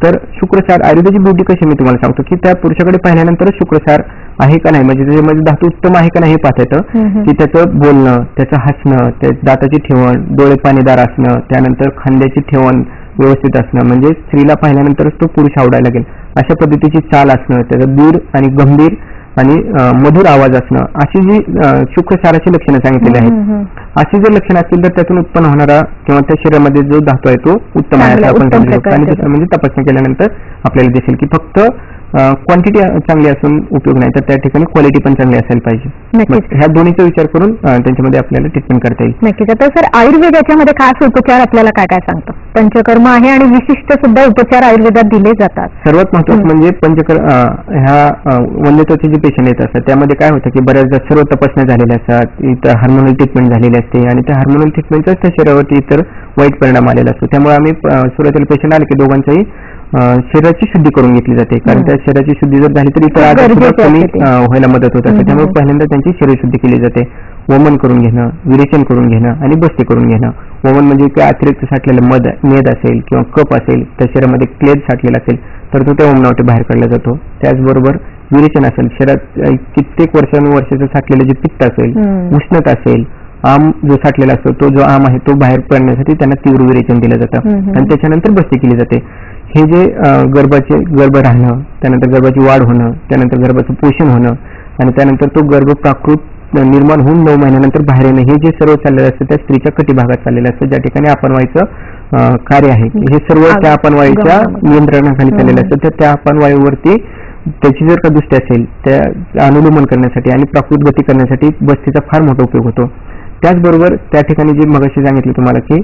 तर शुक्रसार आयुर्वेदाची ब्युटी कशी मी तुम्हाला सांगतो की त्या पुरुषाकडे पाहिल्यानंतरच शुक्रसार आहे का नाही, म्हणजे त्याच्यामध्ये धातू उत्तम आहे का नाही हे पाहता येतं की त्याचं बोलणं, त्याचं हसणं, दाताची ठेवण, डोळे पाणीदार असणं, त्यानंतर खांद्याची ठेवण व्यवस्थित असणं, म्हणजे स्त्रीला पाहिल्यानंतरच तो पुरुष आवडायला लागेल अशा पद्धतीची चाल असणं, त्याचं दूर आणि गंभीर आणि मधुर आवाज असणं, अशी जी शुक्रक्षाराची लक्षणं सांगितलेली आहेत. अशी जर लक्षणं असतील तर त्यातून उत्पन्न होणारा किंवा त्या शरीरामध्ये जो धातू आहे तो उत्तम आहे असं आपण समजू शकतो. आणि दुसरं म्हणजे तपासणी केल्यानंतर आपल्याला दिसेल की फक्त क्वांटिटी चांगली असून उपयोग नाही, तर त्या ठिकाणी क्वालिटी पण चांगली असायला पाहिजे. ह्या दोन्हीचा विचार करून त्यांच्यामध्ये आपल्याला ट्रीटमेंट करता येईल. नक्कीच. आता सर आयुर्वेद याच्यामध्ये खास उपचार आपल्याला काय काय सांगतो? पंचकर्म आहे आणि विशिष्ट सुद्धा उपचार आयुर्वेदात दिले जातात. सर्वात महत्वाचं म्हणजे ह्या वन्यत्वाचे जे पेशंट येत असतात त्यामध्ये काय होतं की बऱ्याचदा सर्व तपासण्या झालेल्या असतात, इतर हार्मोनल ट्रीटमेंट झालेली असते आणि त्या हार्मोनल ट्रीटमेंटचाच त्या शरीरावरती इतर वाईट परिणाम आलेला असतो. त्यामुळे आम्ही सुरुवातीला पेशंट आले की दोघांचाही शरीराची शुद्धी करून घेतली जाते, कारण त्या शरीराची शुद्धी जर झाली तर इतर आजार कमी व्हायला मदत होत असते. त्यामुळे पहिल्यांदा त्यांची शरीर शुद्धी केली जाते. वमन करून घेणं, विरेचन करून घेणं आणि बस्ती करून घेणं. वमन म्हणजे काय अतिरिक्त साठलेलं मेद असेल किंवा कप असेल, त्या शरीरामध्ये क्लेद साठलेला असेल तर तो त्या वमनावटी बाहेर काढला जातो. त्याचबरोबर विरेचन असेल, शरीरात कित्येक वर्षानुवर्षाचं साठलेलं जे पित्त असेल, उष्णता असेल, आम जो साठलेला असतो तो जो आम आहे तो बाहेर पडण्यासाठी त्यांना तीव्र विरेचन दिलं जातं आणि त्याच्यानंतर बस्ती केली जाते. हे जे गर्भ राहणं, त्यानंतर गर्भाची वाढ होणं, त्यानंतर गर्भाचं पोषण होणं आणि त्यानंतर तो गर्भ प्राकृत निर्माण होऊन 9 महिन्यानंतर बाहेर येणं, हे जे सर्व चाललेलं असतं त्या स्त्रीच्या कटिभागात चाललेलं असतं, ज्या ठिकाणी अपनवायूचं कार्य आहे. हे सर्व त्या अपनवायूच्या नियंत्रणाखाली चाललेलं असतं. तर त्या अपनवायूवरती त्याची जर का दृष्टी असेल त्या अनुलोमन करण्यासाठी आणि प्राकृत गती करण्यासाठी बस्तीचा फार मोठा उपयोग होतो. त्याचबरोबर त्या ठिकाणी जे मगाशी सांगितलं तुम्हाला की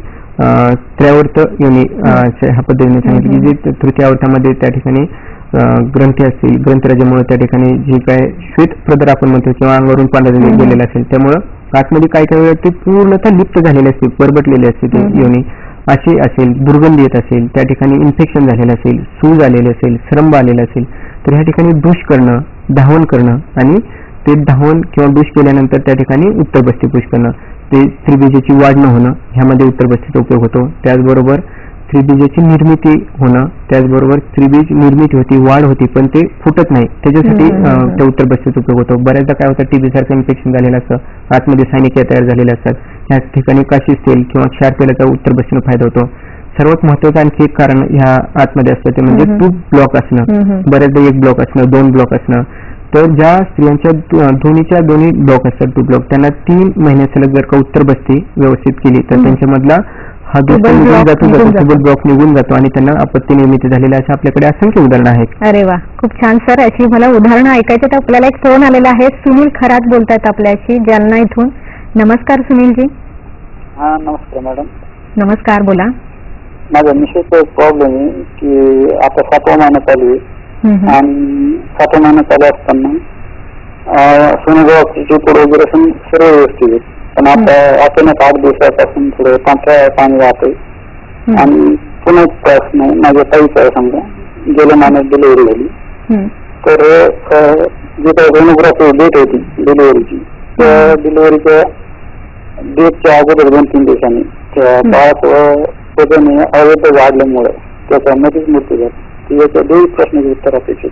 त्रयावर्त योनी ह्या पद्धतीने सांगितलं की जे तृतीयावर्तामध्ये त्या ठिकाणी ग्रंथी असतील, ग्रंथराजामुळे त्या ठिकाणी जे काय श्वेत प्रदर आपण म्हणतो किंवा अंगावरून पांढरा गेलेला असेल, त्यामुळं आतमध्ये काही काही वेळा ते पूर्णतः लिप्त झालेले असते, परबटलेले असते ते योनी असे असेल, दुर्गंधी येत असेल, त्या ठिकाणी इन्फेक्शन झालेलं असेल, सूज आलेले असेल, श्रंभ आलेला असेल, तर ह्या ठिकाणी डूश करणं, धावन करणं आणि ते धावन किंवा डूश केल्यानंतर त्या ठिकाणी उत्तरबस्ती पुश करणं, ते स्त्रीबीजाची वाढ न होणं, ह्यामध्ये उत्तरबस्तीचा उपयोग होतो. त्याचबरोबर स्त्रीबीजाची निर्मिती होणं, त्याचबरोबर स्त्रीबीज निर्मिती होती, वाढ होती, पण ते फुटत नाही, त्याच्यासाठी त्या उत्तरबस्तीचा उपयोग होतो. बऱ्याचदा काय होतं, टीबी सारखं इन्फेक्शन झालेलं असतं, आतमध्ये सायनिकिया तयार झालेल्या असतात, ह्या ठिकाणी काशीस तेल किंवा क्षार तेलाचा उत्तरबस्तीनं फायदा होतो. सर्वात महत्वाचं आणखी एक कारण ह्या आतमध्ये असतं ते म्हणजे ट्यूब ब्लॉक असणं, बऱ्याचदा एक ब्लॉक असणं, 2 ब्लॉक असणं. तर ज्या स्त्रियांच्या दोन्ही ब्लॉक असतात, ट्यूब ब्लॉक, त्यांना 3 महिने सलग जर का उत्तरबस्ती व्यवस्थित केली तर त्यांच्यामधला हा दोष निघून जातो, ट्यूबल ब्लॉक निघून जातो आणि त्यांना आपत्ती निर्मिती झालेली अशा आपल्याकडे असंख्य उदाहरणं आहेत. अरे वा, खूप छान सर. अशी मला उदाहरणं ऐकायची. तर आपल्याला एक फोन आलेला आहे, सुनील खरात बोलतायत आपल्याशी, जालना इथून. नमस्कार सुनीलजी. हा नमस्कार मॅडम. नमस्कार, बोला. माझ्या मिसेसचा प्रॉब्लेम आहे की आता 7वा महिना चालू आहे आणि 7वा महिना चालू असताना सोनोग्राफीची रिपोर्ट वगैरे सर्व व्यवस्थित आहे, पण आता अचानक 8 दिवसापासून थोडं पांढऱ्या पाणी वाहतंय आणि पुन्हा त्रास नाही. माझ्या ताईचा आहे समजा, गेल्या महिन्यात डिलिव्हरी झाली, तर जे काही सोनोग्राफी डेट होती डिलिव्हरीची, त्या डिलिव्हरीच्या डेटच्या अगोदर 2-3 दिवसांनी त्या बाळाचं वजन अवैध वाढल्यामुळे त्याचा मध्येच मृत्यू झाला. याच्या 2 प्रश्नाचे उत्तर अपेक्षित.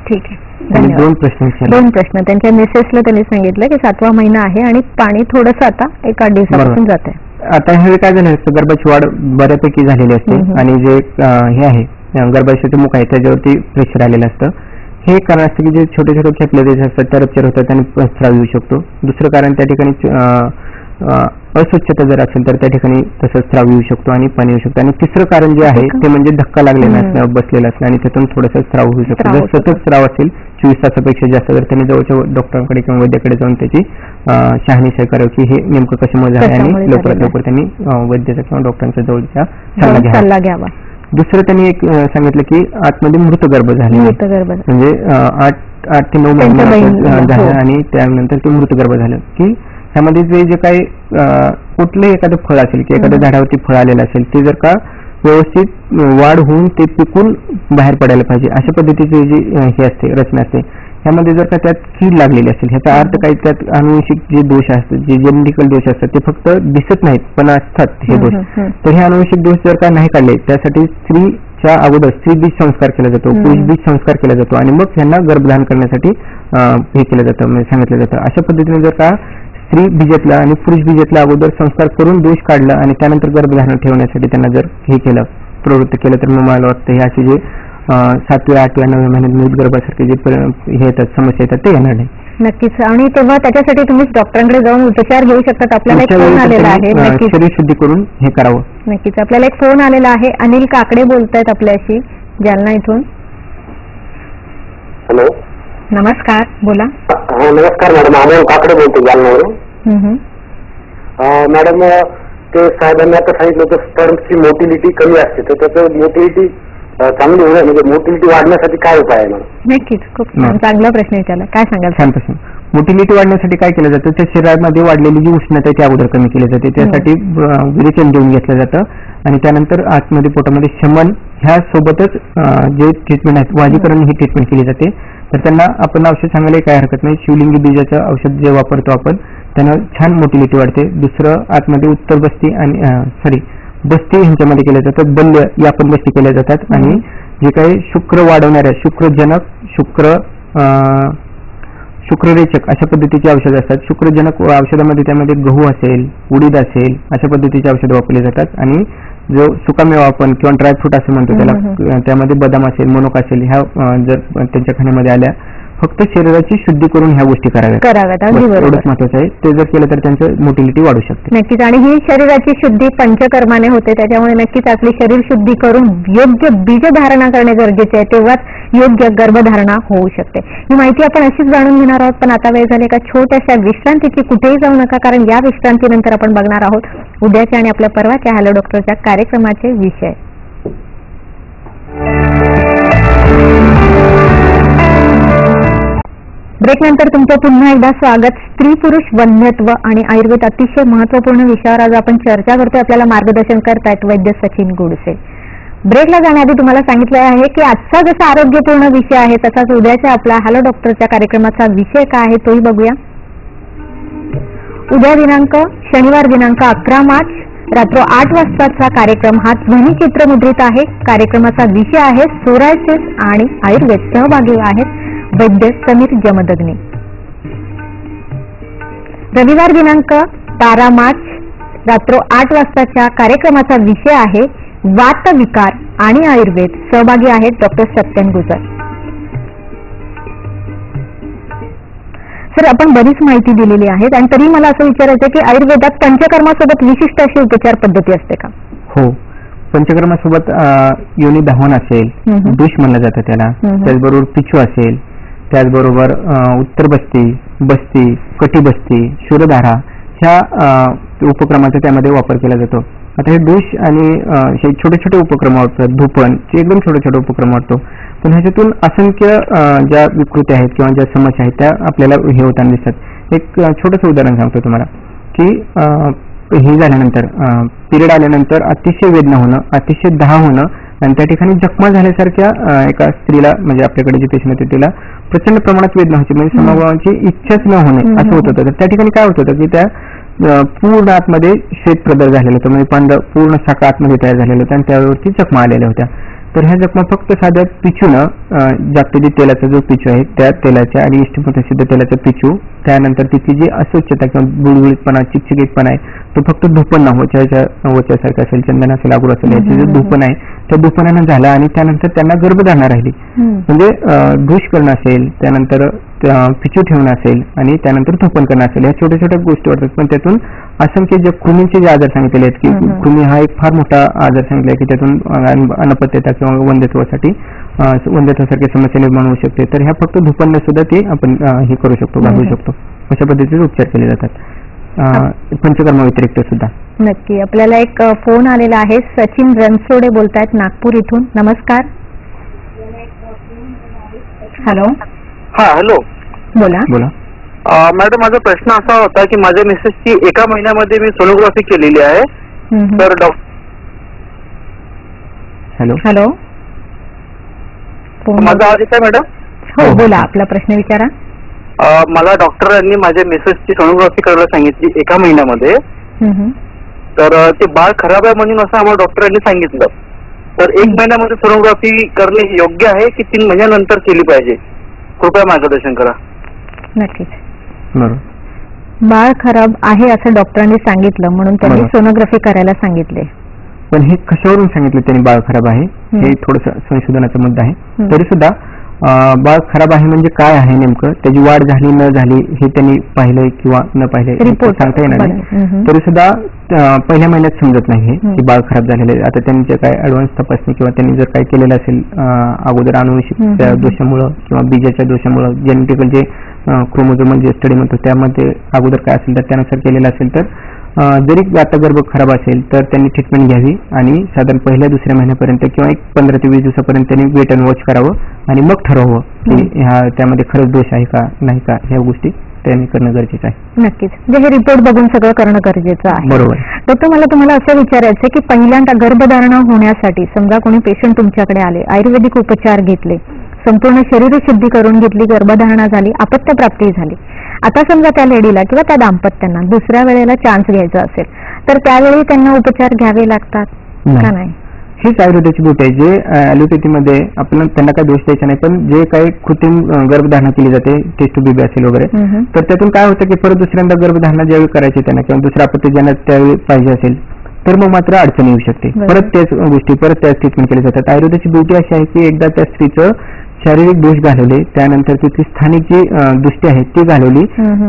ठीक आहे, दोन प्रश्न. त्यांच्या मेसेजला त्यांनी सांगितलं की 7वा महिना आहे आणि पाणी थोडंसं आता 1-8 दिवसापासून जात आहे. आता हे काय झालं असतं, गर्भाची वाढ बऱ्यापैकी झालेली असते आणि जे हे आहे गर्भाशयाचे मुख आहे त्याच्यावरती प्रेशर आलेलं असतं. हे कारण असतं की जे छोटे छोटे कॅपिलरीज असतात त्या रप्चर होतात आणि स्राव येऊ शकतो. दुसरं कारण त्या ठिकाणी अस्वच्छता जर असेल तर त्या ठिकाणी तसंच स्राव येऊ शकतो आणि पाणी येऊ शकतं. आणि तिसरं कारण जे आहे ते म्हणजे धक्का लागलेला असणं, बसलेला असणं आणि त्यातून थोडंसं स्राव होऊ शकतो. जर सतत स्राव असेल 24 तासापेक्षा जास्त, तर त्यांनी जवळच्या डॉक्टरांकडे किंवा वैद्याकडे जाऊन त्याची शहानिशा करावी की हे नेमकं कशामुळे झालं आणि लवकरात लवकर त्यांनी वैद्याचा किंवा डॉक्टरांचा जवळचा सल्ला घ्यावा. दुसरं त्यांनी एक सांगितलं की आतमध्ये मृत गर्भ झाले, म्हणजे 8 ते 9 महिने झाले आणि त्यानंतर ते मृत गर्भ झालं की त्यामध्ये जे काही कुठलंही एखादं फळ असेल की एखाद्या झाडावरती फळ आलेलं असेल ते जर का व्यवस्थित वाढ होऊन ते पिकून बाहेर पडायला पाहिजे, अशा पद्धतीची जी हे असते रचना असते. त्यामध्ये जर का त्यात कीड लागलेली असेल, ह्याचा अर्थ काही त्यात अनुवंशिक जे दोष असतात, जे जेनेटिकल दोष असतात ते फक्त दिसत नाहीत पण असतात हे दोष. तर हे अनुवंशिक दोष जर का नाही काढले त्यासाठी स्त्रीच्या अगोदर स्त्री बीज संस्कार केला जातो, पुरुष बीज संस्कार केला जातो आणि मग त्यांना गर्भधान करण्यासाठी हे केलं जातं, म्हणजे सांगितलं जातं. अशा पद्धतीने जर का स्त्री बीजातला आणि पुरुष बीजातला अगोदर संस्कार करून दोष काढला आणि त्यानंतर गर्भधारण ठेवण्यासाठी त्यांना जर हे केलं, प्रवृत्त केलं, तर मग मला वाटतं हे असे जे 7व्या 8व्या 9व्या महिन्यात मृत गर्भासारखे जे हे येतात समस्या येतात ते येणार नाही. नक्कीच. आणि तेव्हा त्याच्यासाठी तुम्ही डॉक्टरांकडे जाऊन उपचार घेऊ शकतात. आपल्याला एक फोन आलेला आहे. नक्कीच शरीर शुद्धी करून हे करावं. नक्कीच. आपल्याला एक फोन आलेला आहे. अनिल काकडे बोलतायत आपल्याशी जालना इथून. हॅलो, नमस्कार, बोला. नमस्कार मॅडम, अमोल काकडे बोलतो जालन्यावरून. मॅडम, ते साहेबांनी आता सांगितलं होतं स्पर्मची मोटिलिटी कमी असते, तर त्याचं मोटिलिटी चांगली होणार म्हणजे मोटिलिटी वाढण्यासाठी काय उपाय आहे मॅडम? नक्कीच, खूप चांगला प्रश्न विचारला. काय सांगाल? छान प्रश्न. मोटिलिटी वाढण्यासाठी काय केलं जातं, त्या शरीरामध्ये वाढलेली जी उष्णता आहे ती अगोदर कमी केली जाते. त्यासाठी विरेचन देऊन घेतलं जातं आणि त्यानंतर आतमध्ये पोटामध्ये शमन ह्या सोबतच जे ट्रीटमेंट आहे वाजीकरण ही ट्रीटमेंट केली जाते. तर त्यांना आपण औषध सांगायला काय हरकत नाही. शिवलिंगी बीजाचं औषध जे वापरतो आपण त्यानं छान मोटिलिटी वाढते. दुसरं आतमध्ये उत्तर बस्ती आणि बस्ती ह्यांच्यामध्ये केल्या जातात. बल्य या पण बस्ती केल्या जातात. आणि जे काही शुक्र वाढवणाऱ्या शुक्रजनक शुक्ररेचक अशा पद्धतीची औषधं असतात. शुक्रजनक औषधामध्ये त्यामध्ये गहू असेल, उडीद असेल अशा पद्धतीची औषधं वापरली जातात. आणि जो सुकामेवा आपण किंवा ड्रायफ्रूट असं म्हणतो त्याला, त्यामध्ये बदाम असेल, मनुका असेल, ह्या जर त्यांच्या खाण्यामध्ये आल्या फक्त शरीराची शुद्धी करून ह्या गोष्टी कराव्यात. एवढंच महत्वाचं आहे. ते जर केलं तर त्यांचं मोटिलिटी वाढू शकते. नक्कीच. आणि ही शरीराची शुद्धी पंचकर्माने होते, त्याच्यामुळे नक्कीच आपली शरीर शुद्धी करून योग्य बीजधारणा करणे गरजेचे आहे, तेव्हाच योग्य गर्भधारणा होऊ शकते. ही माहिती आपण अशीच जाणून घेणार आहोत. पण आता वेळ झाली एका छोट्याशा विश्रांतीची. कुठेही जाऊ नका, कारण या विश्रांतीनंतर आपण बघणार आहोत उद्याच्या आणि आपल्या परवाच्या हॅलो डॉक्टरच्या कार्यक्रमाचे विषय. ब्रेक नंतर तुमचं पुन्हा एकदा स्वागत. स्त्री पुरुष वंध्यत्व आणि आयुर्वेद अतिशय महत्वपूर्ण विषयावर आज आपण चर्चा करतोय. आपल्याला मार्गदर्शन करतायत वैद्य सचिन गोडसे. ब्रेकला जाण्याआधी तुम्हाला सांगितलं आहे की आजचा जसा आरोग्यपूर्ण विषय आहे तसाच उद्याच्या आपला हॅलो डॉक्टरच्या कार्यक्रमाचा विषय काय आहे तोही बघूया. उद्या शनिवार दिनांक 11 मार्च रात्र 8 वाजताचा कार्यक्रम हा ध्वनिचित्रमुद्रित आहे. कार्यक्रमाचा विषय आहे सोरायसिस आणि आयुर्वेद. सहभागी आहेत वैद्य समीर जमदग्नी. रविवार दिनांक 12 मार्च रात्र 8 वाजताच्या कार्यक्रमाचा विषय आहे वातविकार आणि आयुर्वेद. सहभागी आहेत डॉक्टर सत्यन गुजर. सर, आपण बरीच माहिती दिलेली आहे आणि तरी मला असं विचारायचं की आयुर्वेदात पंचकर्मासोबत विशिष्ट अशी उपचार पद्धती असते का? हो, पंचकर्मासोबत योनी धावन असेल, दुष म्हणलं जातं त्याला, त्याचबरोबर पिचू असेल, त्याचबरोबर उत्तर बस्ती, कटिबस्ती, शूरधारा ह्या उपक्रमाचा त्यामध्ये वापर केला जातो. आता हे डोश आणि हे छोटे छोटे उपक्रम वाटतात. धूपन एकदम छोटे छोटे उपक्रम वाटतो. पण ह्याच्यातून असंख्य ज्या विकृती आहेत किंवा ज्या समस्या आहेत त्या आपल्याला हे होताना दिसतात. एक छोटंसं उदाहरण सांगतो तुम्हाला की हे झाल्यानंतर पिरियड आल्यानंतर अतिशय वेदना होणं, अतिशय दाह होणं आणि त्या ठिकाणी जखमा झाल्यासारख्या एका स्त्रीला म्हणजे आपल्याकडे जे पेशंट होते तिला प्रचंड प्रमाणात वेदना होती. म्हणजे समभावांची इच्छाच न होणे असं होत होतं. तर त्या ठिकाणी काय होत होतं की त्या पूर्ण आतमध्ये श्वेत प्रदर झालेलं होतं, म्हणजे पूर्ण साखर आतमध्ये तयार झालेलं होतं आणि त्यावरती जखमा आलेल्या होत्या. तर ह्या जखमा फक्त साध्या पिचूनं जागतिक तेलाचा जो पिचू आहे त्या तेलाच्या आणि इष्टप्रसिद्ध तेलाचा पिचू, त्यानंतर तिची जी अस्वच्छता किंवा बुळबुळीतपणा चिकचिकीतपणा आहे तो फक्त धूपन न वच्यासारखं असेल, चंदन असेल, अगोर असेल, याचे जे धूपन आहे त्या धूपनानं झाला आणि त्यानंतर त्यांना गर्भधारणा राहिली. म्हणजे डूश करणं असेल, त्यानंतर पिचू ठेवणं असेल आणि त्यानंतर धूपन करणं असेल, या छोट्या छोट्या गोष्टी वाटतात. पण त्यातून असंख्य जे कृमीचे जे आजार सांगितलेले आहेत की कृमी हा एक फार मोठा आजार सांगितला आहे की त्यातून अनपत्यता किंवा वंध्यत्वासारखी समस्या निर्माण होऊ शकते. तर ह्या फक्त धूपन सुद्धा ते आपण हे करू शकतो, घालू शकतो. अशा पद्धतीचे उपचार केले जातात पंचकर्मा व्यतिरिक्त सुद्धा. नक्की. आपल्याला एक फोन आलेला आहे. सचिन रणसोडे बोलतायत नागपूर इथून. नमस्कार. हॅलो. हा, हॅलो, बोला. मॅडम, माझा प्रश्न असा होता की माझ्या मिसेसची एका महिन्यामध्ये मी सोनोग्राफी केलेली आहे. तर हॅलो, माझा आवाज येत आहे मॅडम? हो, बोला, आपला प्रश्न विचारा. मला डॉक्टरांनी माझ्या मिसेसची सोनोग्राफी करायला सांगितली एका महिन्यामध्ये. तर ते बाळ खराब आहे म्हणून असं आम्हाला डॉक्टरांनी सांगितलं. तर 1 महिन्यामध्ये सोनोग्राफी करणे योग्य आहे की 3 महिन्यानंतर केली पाहिजे? कृपया मार्गदर्शन करा. नक्कीच. बाळ खराब आहे असं डॉक्टरांनी सांगितलं म्हणून त्यांनी सोनोग्राफी करायला सांगितले. पण हे कशावरून सांगितलं त्यांनी बाळ खराब आहे हे थोडस संशोधनाचा मुद्दा आहे. तरी सुद्धा बाळ खराब आहे म्हणजे काय आहे नेमकं, त्याची वाढ झाली न झाली हे त्यांनी पाहिलंय किंवा न पाहिलंय सांगता येणार नाही. तरी सुद्धा पहिल्या महिन्यात समजत नाही की बाळ खराब झालेलं आहे. आता त्यांनी जे काय ऍडव्हान्स तपासणी किंवा त्यांनी जर काय केलेलं असेल अगोदर अनुवंशिक दोषामुळं किंवा बीजाच्या दोषामुळं जेनेटिकल जे क्रोमोझोमल जे स्टडी म्हणतो त्यामध्ये अगोदर काय असेल तर त्यानुसार केलेलं असेल तर जरी आता गर्भ खराब असेल तर त्यांनी ट्रीटमेंट घ्यावी आणि साधारण पहिल्या दुसऱ्या महिन्यापर्यंत किंवा एक 15 ते 20 दिवसापर्यंत त्यांनी वेट अँड वॉच करावं आणि मग ठरवावं की त्यामध्ये खरंच दोष आहे का नाही का, ह्या गोष्टी त्यांनी करणं गरजेचं आहे. नक्कीच, म्हणजे हे रिपोर्ट बघून सगळं करणं गरजेचं आहे. बरोबर. डॉक्टर, मला तुम्हाला असं विचारायचं की पहिल्यांदा गर्भधारणा होण्यासाठी समजा कोणी पेशंट तुमच्याकडे आले, आयुर्वेदिक उपचार घेतले, संपूर्ण शरीर शुद्धी करून घेतली, गर्भधारणा झाली, अपत्यप्राप्ती झाली, आता समजा त्या लेडीला किंवा त्या दाम्पत्यांना दुसऱ्या वेळेला चान्स घ्यायचा असेल तर त्यावेळी त्यांना उपचार घ्यावे लागतात का नाही? हीच आयुर्वेदाची गोष्ट आहे. जे ॲलोपॅथीमध्ये आपण त्यांना काही दोष द्यायचा नाही, पण जे काही कृत्रिम गर्भधारणा केली जाते, टेस्ट टू बेबी असेल वगैरे, तर त्यातून काय होतं की परत दुसऱ्यांदा गर्भधारणा ज्यावेळी करायची त्यांना किंवा दुसरा आपत्ती ज्यांना त्यावेळी पाहिजे असेल तर मग मात्र अडचण येऊ शकते. परत त्याच गोष्टी परत त्याच ट्रीटमेंट केली जातात. आयुर्वेदाची ब्युटी अशी आहे की एकदा त्या स्त्रीचं शारीरिक दोष घालवले, त्यानंतर तिथली स्थानिक जी दृष्टी आहे ती घालवली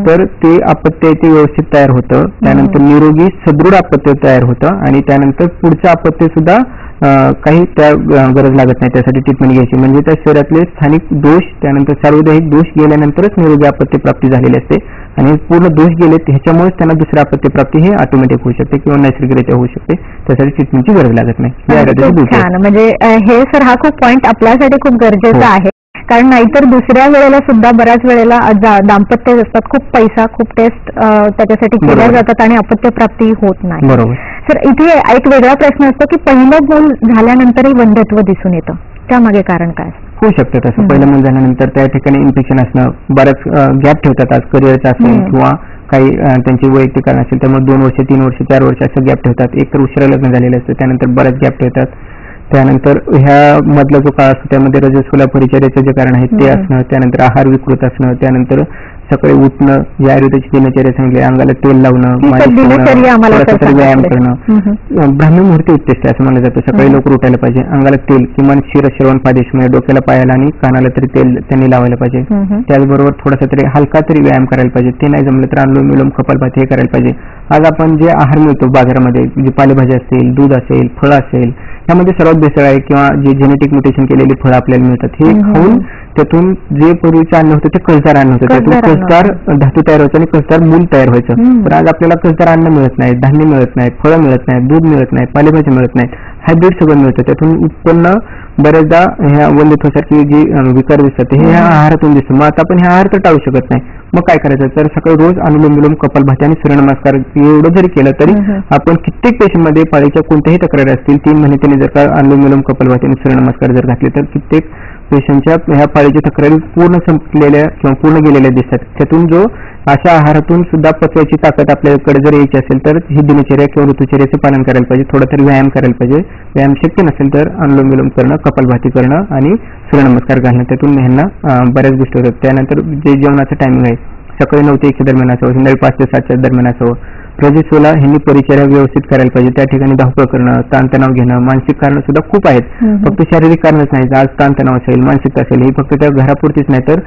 तर ते अपत्य ते व्यवस्थित तयार होतं. त्यानंतर निरोगी सदृढ अपत्य तयार होतं आणि त्यानंतर पुढचं अपत्य सुद्धा काही त्या गरज लागत नाही त्यासाठी ट्रीटमेंट घ्यायची. म्हणजे त्या शरीरातले स्थानिक दोष त्यानंतर सार्वधायिक दोष गेल्यानंतरच निरोगी अपत्य प्राप्ती झालेली असते आणि पूर्ण दोष गेलेत ह्याच्यामुळेच त्यांना दुसऱ्या अपत्य प्राप्ती हे ऑटोमॅटिक होऊ शकते किंवा नैसर्गिकरित्या होऊ शकते. त्यासाठी ट्रीटमेंटची गरज लागत नाही. म्हणजे हे सर हा खूप पॉईंट आपल्यासाठी खूप गरजेचा आहे, कारण नाहीतर दुसऱ्या वेळेला सुद्धा बऱ्याच वेळेला दाम्पत्य असतात, खूप पैसा खूप टेस्ट त्याच्यासाठी केल्या जातात आणि अपत्य प्राप्ती होत नाही. बरोबर. सर इथे एक वेगळा प्रश्न असतो की पहिलं मूल झाल्यानंतरही वंध्यत्व दिसून येतं, त्यामागे कारण काय? होऊ शकतं तसं. पहिलं मूल झाल्यानंतर त्या ठिकाणी इन्फेक्शन असणं, बऱ्याच गॅप ठेवतात आज करिअरचा असेल किंवा काही त्यांची वैयक्तिक कारण असेल त्यामुळे 2 वर्ष 3 वर्ष 4 वर्ष असं गॅप ठेवतात. एक तर उशिरा लग्न झालेलं असतं, त्यानंतर बऱ्याच गॅप ठेवतात. त्यानंतर ह्या मधला जो काळ असतो त्यामध्ये रजस्वला परिचर्याचे जे कारण आहे ते असणं, त्यानंतर आहार विकृत असणं, त्यानंतर सकाळी उठणं, या आयुर्वेदाची दिनचर्या सांगितली, अंगाला तेल लावणं, व्यायाम करणं, ब्राह्मी मुहूर्ती उत्तेष्ट असं म्हणलं जातं. सकाळी लवकर उठायला पाहिजे, अंगाला तेल किमान शिरश्रवण पादेश म्हणजे डोक्याला पायाला आणि कानाला तरी तेल त्यांनी लावायला पाहिजे. त्याचबरोबर थोडासा तरी हलका तरी व्यायाम करायला पाहिजे. ते नाही जमलं तर अनुलोम विलोम कपालभाती हे करायला पाहिजे. आज आपण जे आहार मिळतो बाजारामध्ये, जे पालेभाजी असतील, दूध असेल, फळ असेल, त्यामध्ये सर्वात भेसळ आहे किंवा जे जेनेटिक म्युटेशन केलेली फळं आपल्याला मिळतात, हे खाऊन त्यातून जे पूर्वीचं अन्न होतं ते कसदार अन्न होतं, त्यातून कसदार धातू तयार व्हायचं आणि कसदार मूल तयार व्हायचं. तर आज आपल्याला कसदार अन्न मिळत नाही, धान्य मिळत नाही, फळं मिळत नाही, दूध मिळत नाही, पालेभाजी मिळत नाही, हायब्रिड सगळं मिळतं. त्यातून उत्पन्न बऱ्याचदा ह्या वंध्यत्वासारखी जी विकार दिसतात हे ह्या आहारातून दिसतं. मग आता आपण ह्या आहार तर टाळू शकत नाही. मग काय करायचं तर सकाळी रोज अनुलोम विलोम कपालभाती आणि सूर्यनमस्कार एवढं जरी केलं तरी आपण कित्येक पेशंटमध्ये पाळीच्या कोणत्याही तक्रारी असतील 3 महिने त्यांनी जर का अनुलोम विलोम कपालभाती आणि सूर्यनमस्कार जर घातले तर कित्येक पेशंटच्या ह्या पाळीच्या तक्रारी पूर्ण संपलेल्या किंवा पूर्ण गेलेल्या दिसतात. त्यातून जो अशा आहारातून सुद्धा पचवायची ताकद आपल्याकडे जर यायची असेल तर ही दिनचर्या किंवा ऋतुचर्याचे पालन करायला पाहिजे. थोडा तरी व्यायाम करायला पाहिजे. व्यायाम शक्य नसेल तर अनुलोम विलोम करणं, कपालभाती करणं आणि सूर्यनमस्कार घालणं, त्यातून ह्यांना बऱ्याच गोष्टी होतात. त्यानंतर जे जेवणाचं टायमिंग आहे सकाळी 9 ते 1 दरम्यान असावं, संध्याकाळी 5 ते 7 दरम्यान असावं. रजस्वला ह्यांनी परिचर्या व्यवस्थित करायला पाहिजे. त्या ठिकाणी धावपळ करणं, ताणतणाव घेणं, मानसिक कारण सुद्धा खूप आहेत. फक्त शारीरिक कारणच नाही. आज ताणतणाव असेल, मानसिकता असेल, ही फक्त त्या घरापुरतीच नाही तर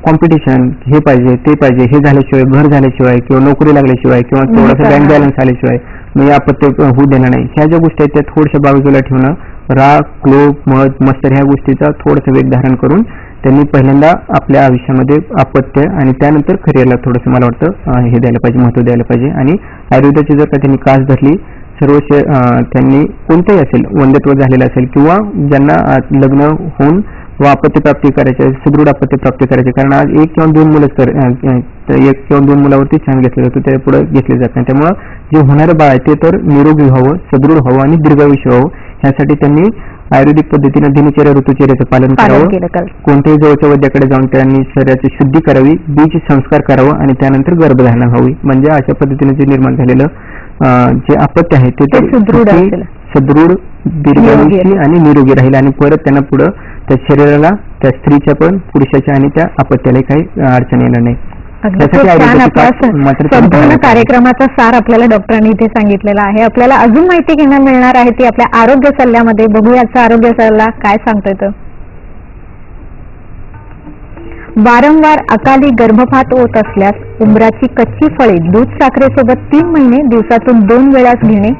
कॉम्पिटिशन, हे पाहिजे ते पाहिजे, हे झाल्याशिवाय, घर झाल्याशिवाय किंवा नोकरी लागल्याशिवाय किंवा थोडासा बँक बॅलन्स आल्याशिवाय मी अपत्य होऊ देणार नाही, ह्या ज्या गोष्टी आहेत त्या थोड्याशा बाजूला ठेवणं, राग, क्लोभ, मध, मत्सर ह्या गोष्टीचा थोडंसं वेग धारण करून त्यांनी पहिल्यांदा आपल्या आयुष्यामध्ये अपत्य आणि त्यानंतर करिअरला थोडंसं मला वाटतं हे द्यायला पाहिजे, महत्व द्यायला पाहिजे. आणि आयुर्वेदाची जर का त्यांनी कास धरली सर्व त्यांनी कोणतेही असेल, वंध्यत्व झालेलं असेल किंवा ज्यांना लग्न होऊन व अपत्य प्राप्ती करायचे, सुदृढ अपत्य प्राप्ती करायचे, कारण आज 1 किंवा 2 मुलं तर 1 किंवा 2 मुलावरती छान घेतलं जातं, त्या पुढे घेतले जात नाही. त्यामुळं जे होणारं बाळ आहे ते तर निरोगी व्हावं, सदृढ व्हावं आणि दीर्घायुष्य व्हावं, ह्यासाठी त्यांनी आयुर्वेदिक पद्धतीने दिनचर्या ऋतुचर्याचं पालन करावं. कोणत्याही जवळच्या वैद्याकडे जाऊन त्यांनी शरीराची शुद्धी करावी, बीज संस्कार करावं आणि त्यानंतर गर्भधारणा व्हावी. म्हणजे अशा पद्धतीने जे निर्माण झालेलं जे अपत्य आहे ते सदृढ, दीर्घायुषी आणि निरोगी राहील आणि परत त्यांना पुढं त्या शरीराला, त्या स्त्रीच्या पण, पुरुषाच्या आणि त्या अपत्याला काही अडचण येणार नाही. अगदी खूप छान. आपला संपूर्ण कार्यक्रमाचा सार आपल्याला डॉक्टरांनी इथे सांगितलेला आहे. आपल्याला अजून माहिती घेणं मिळणार आहे ती आपल्या आरोग्य सल्ल्यामध्ये. बघूयाचा आरोग्य सल्ला काय सांगतोय तो. वारंवार अकाली गर्भपात होत असल्यास उंबराची कच्ची फळे दूध साखरेसोबत 3 महिने दिवसातून 2 वेळाच घेणे.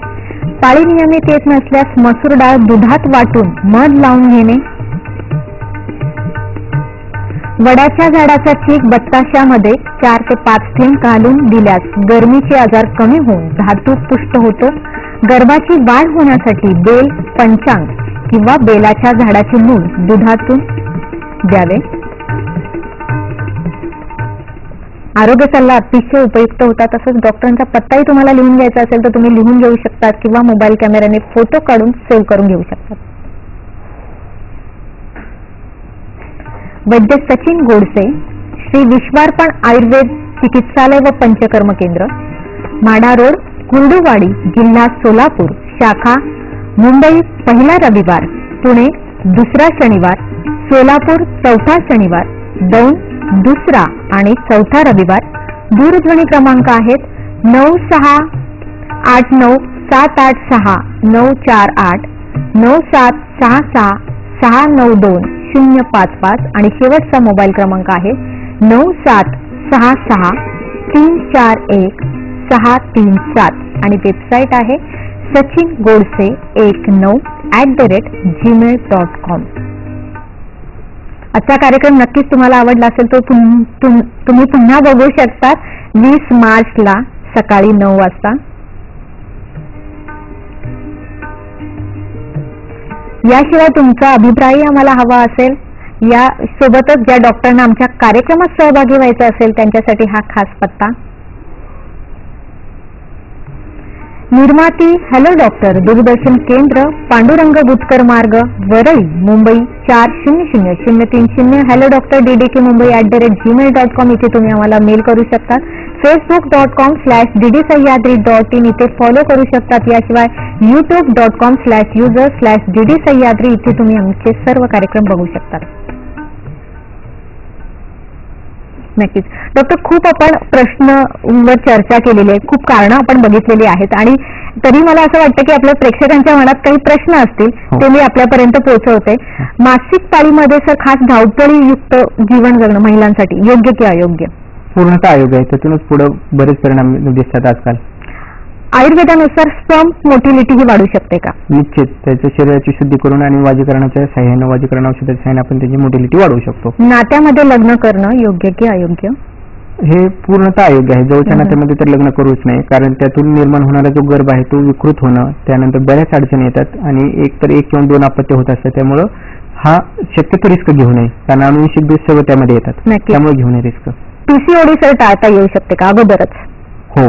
पाळी नियमित येत नसल्यास मसूर डाळ दुधात वाटून मध लावून घेणे. वडाच्या झाडाचा चीक बत्ताशामध्ये 4 ते 5 थेंब घालून दिल्यास गरमीचे आजार कमी होऊन धातू पुष्ट होतं. गर्भाची वाढ होण्यासाठी बेल, पंचांग किंवा बेलाच्या झाडाचे मूळ दुधातून द्यावे. आरोग्य सल्ला अतिशय उपयुक्त होता. तसंच डॉक्टरांचा पत्ताही तुम्हाला लिहून घ्यायचा असेल तर तुम्ही लिहून घेऊ शकतात किंवा मोबाईल कॅमेऱ्याने फोटो काढून सेव्ह करून घेऊ शकतात. वैद्य सचिन गोडसे, श्री विश्वार्पण आयुर्वेद चिकित्सालय व पंचकर्म केंद्र, माडा रोड, कुर्डुवाडी, जिल्हा सोलापूर, शाखा मुंबई पहिला रविवार, पुणे दुसरा शनिवार, सोलापूर चौथा शनिवार, दौंड दुसरा आणि चौथा रविवार. दूरध्वनी क्रमांक आहेत 9689786948, 9766692055 आणि शेवटचा मोबाईल क्रमांक आहे 9766341637 आणि वेबसाईट आहे sachingodse19@gmail.com. आजचा कार्यक्रम नक्कीच तुम्हाला आवडला असेल तर तुम्ही पुन्हा बघू शकता 20 मार्चला सकाळी 9 वाजता. याशिवाय तुमचा अभिप्राय आम्हाला हवा असेल, या सोबतच ज्या डॉक्टरांना आमच्या कार्यक्रमात सहभागी व्हायचं असेल त्यांच्यासाठी हा खास पत्ता. निर्माती हॅलो डॉक्टर, दूरदर्शन केंद्र, पांडुरंग बुतकर मार्ग, Worli, Mumbai 400030. Hello doctor DDK Mumbai@gmail.com इथे तुम्ही आम्हाला मेल करू शकता. facebook.com/ddsahyadri.in इथे फॉलो करू शकतात. याशिवाय youtube.com/user/ddsahyadri इथे तुम्ही आमचे सर्व कार्यक्रम बघू शकतात. नक्कीच डॉक्टर, खूप आपण प्रश्नांवर चर्चा केलेली आहे, खूप कारणं आपण बघितलेली आहेत आणि तरी मला असं वाटतं की आपल्या प्रेक्षकांच्या मनात काही प्रश्न असतील ते मी आपल्यापर्यंत पोहोचवते. मासिक पाळीमध्ये सर खास धावपळीयुक्त जीवन जगणं महिलांसाठी योग्य की अयोग्य? पूर्णतः अयोग्य आहे. त्यातूनच पुढे बरेच परिणाम दिसतात आजकाल. आयुर्वेदानुसार स्पर्म मोटिलिटी ही वाढू शकते का? निश्चित. त्याच्या शरीराची शुद्धी करून आणि वाजीकरणाच्या सहाय्याने, वाजीकरण औषधाच्या सहाय्याने आपण त्याची मोटिलिटी वाढवू शकतो. नात्यामध्ये लग्न करणं योग्य की अयोग्य? हे पूर्णतः अयोग्य आहे. जवळच्या नात्यामध्ये तर लग्न करूच नाही, कारण त्यातून निर्माण होणारा जो गर्भ आहे तो विकृत होणं, त्यानंतर बऱ्याच अडचणी येतात आणि एक किंवा 2 अपत्य होत असतात. त्यामुळे हा शक्यतो रिस्क घेऊ नये, कारण अनुवंशिक दोष सर्व त्यामध्ये येतात, त्यामुळे घेऊ नये रिस्क. PCOD सर टाळता येऊ शकते का अगोदरच? हो,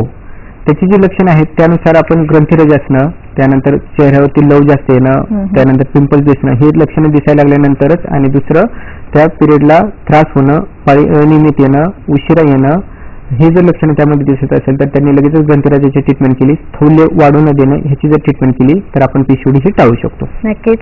त्याची जी लक्षणं आहेत त्यानुसार आपण ग्रंथिरज असणं, त्यानंतर चेहऱ्यावरती लव जास्त येणं, त्यानंतर पिंपल्स दिसणं, हे लक्षणं दिसायला लागल्यानंतरच, आणि दुसरं त्या पिरियडला त्रास होणं, अनियमित येणं, उशिरा येणं, हे जर लक्षणं त्यामध्ये दिसत असेल तर त्यांनी लगेचच ग्रंथिराजाची ट्रीटमेंट केली. स्थूल्य वाढू न देणं ह्याची जर ट्रीटमेंट केली तर आपण PCOD ही टाळू शकतो. नक्कीच.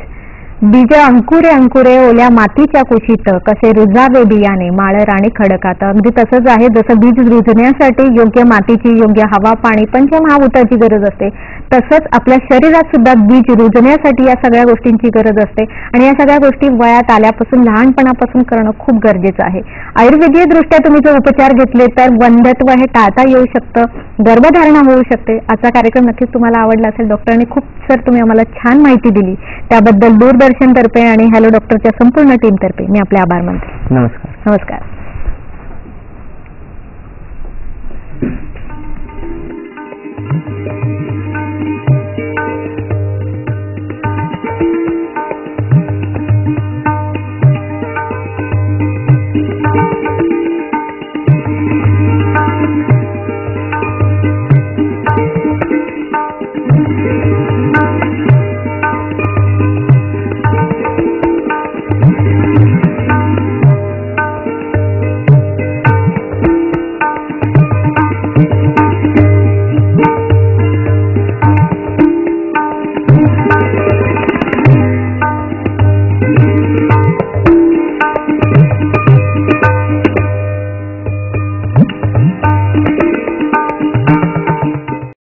बीज अंकुरे अंकुरे ओल्या मातीच्या कुशीत, कसे रुजावे बियाणे माळर आणि खडकात. अगदी तसंच आहे, जसं बीज रुजण्यासाठी योग्य मातीची, योग्य हवा, पाणी, पंचमहाभूताची गरज असते, तसंच आपल्या शरीरात सुद्धा बीज रुजण्यासाठी या सगळ्या गोष्टींची गरज असते आणि या सगळ्या गोष्टी वयात आल्यापासून, लहानपणापासून करणं खूप गरजेचं आहे. आयुर्वेदीय दृष्ट्या तुम्ही जर उपचार घेतले तर वंध्यत्व हे टाळता येऊ शकतं, गर्भधारणा होऊ शकते. आजचा कार्यक्रम नक्कीच तुम्हाला आवडला असेल. डॉक्टरांनी खूप सर तुम्ही आम्हाला छान माहिती दिली, त्याबद्दल दूरदर्शन तर्फे आणि हॅलो डॉक्टरच्या संपूर्ण टीम तर्फे मी आपले आभार मानते. नमस्कार. नमस्कार.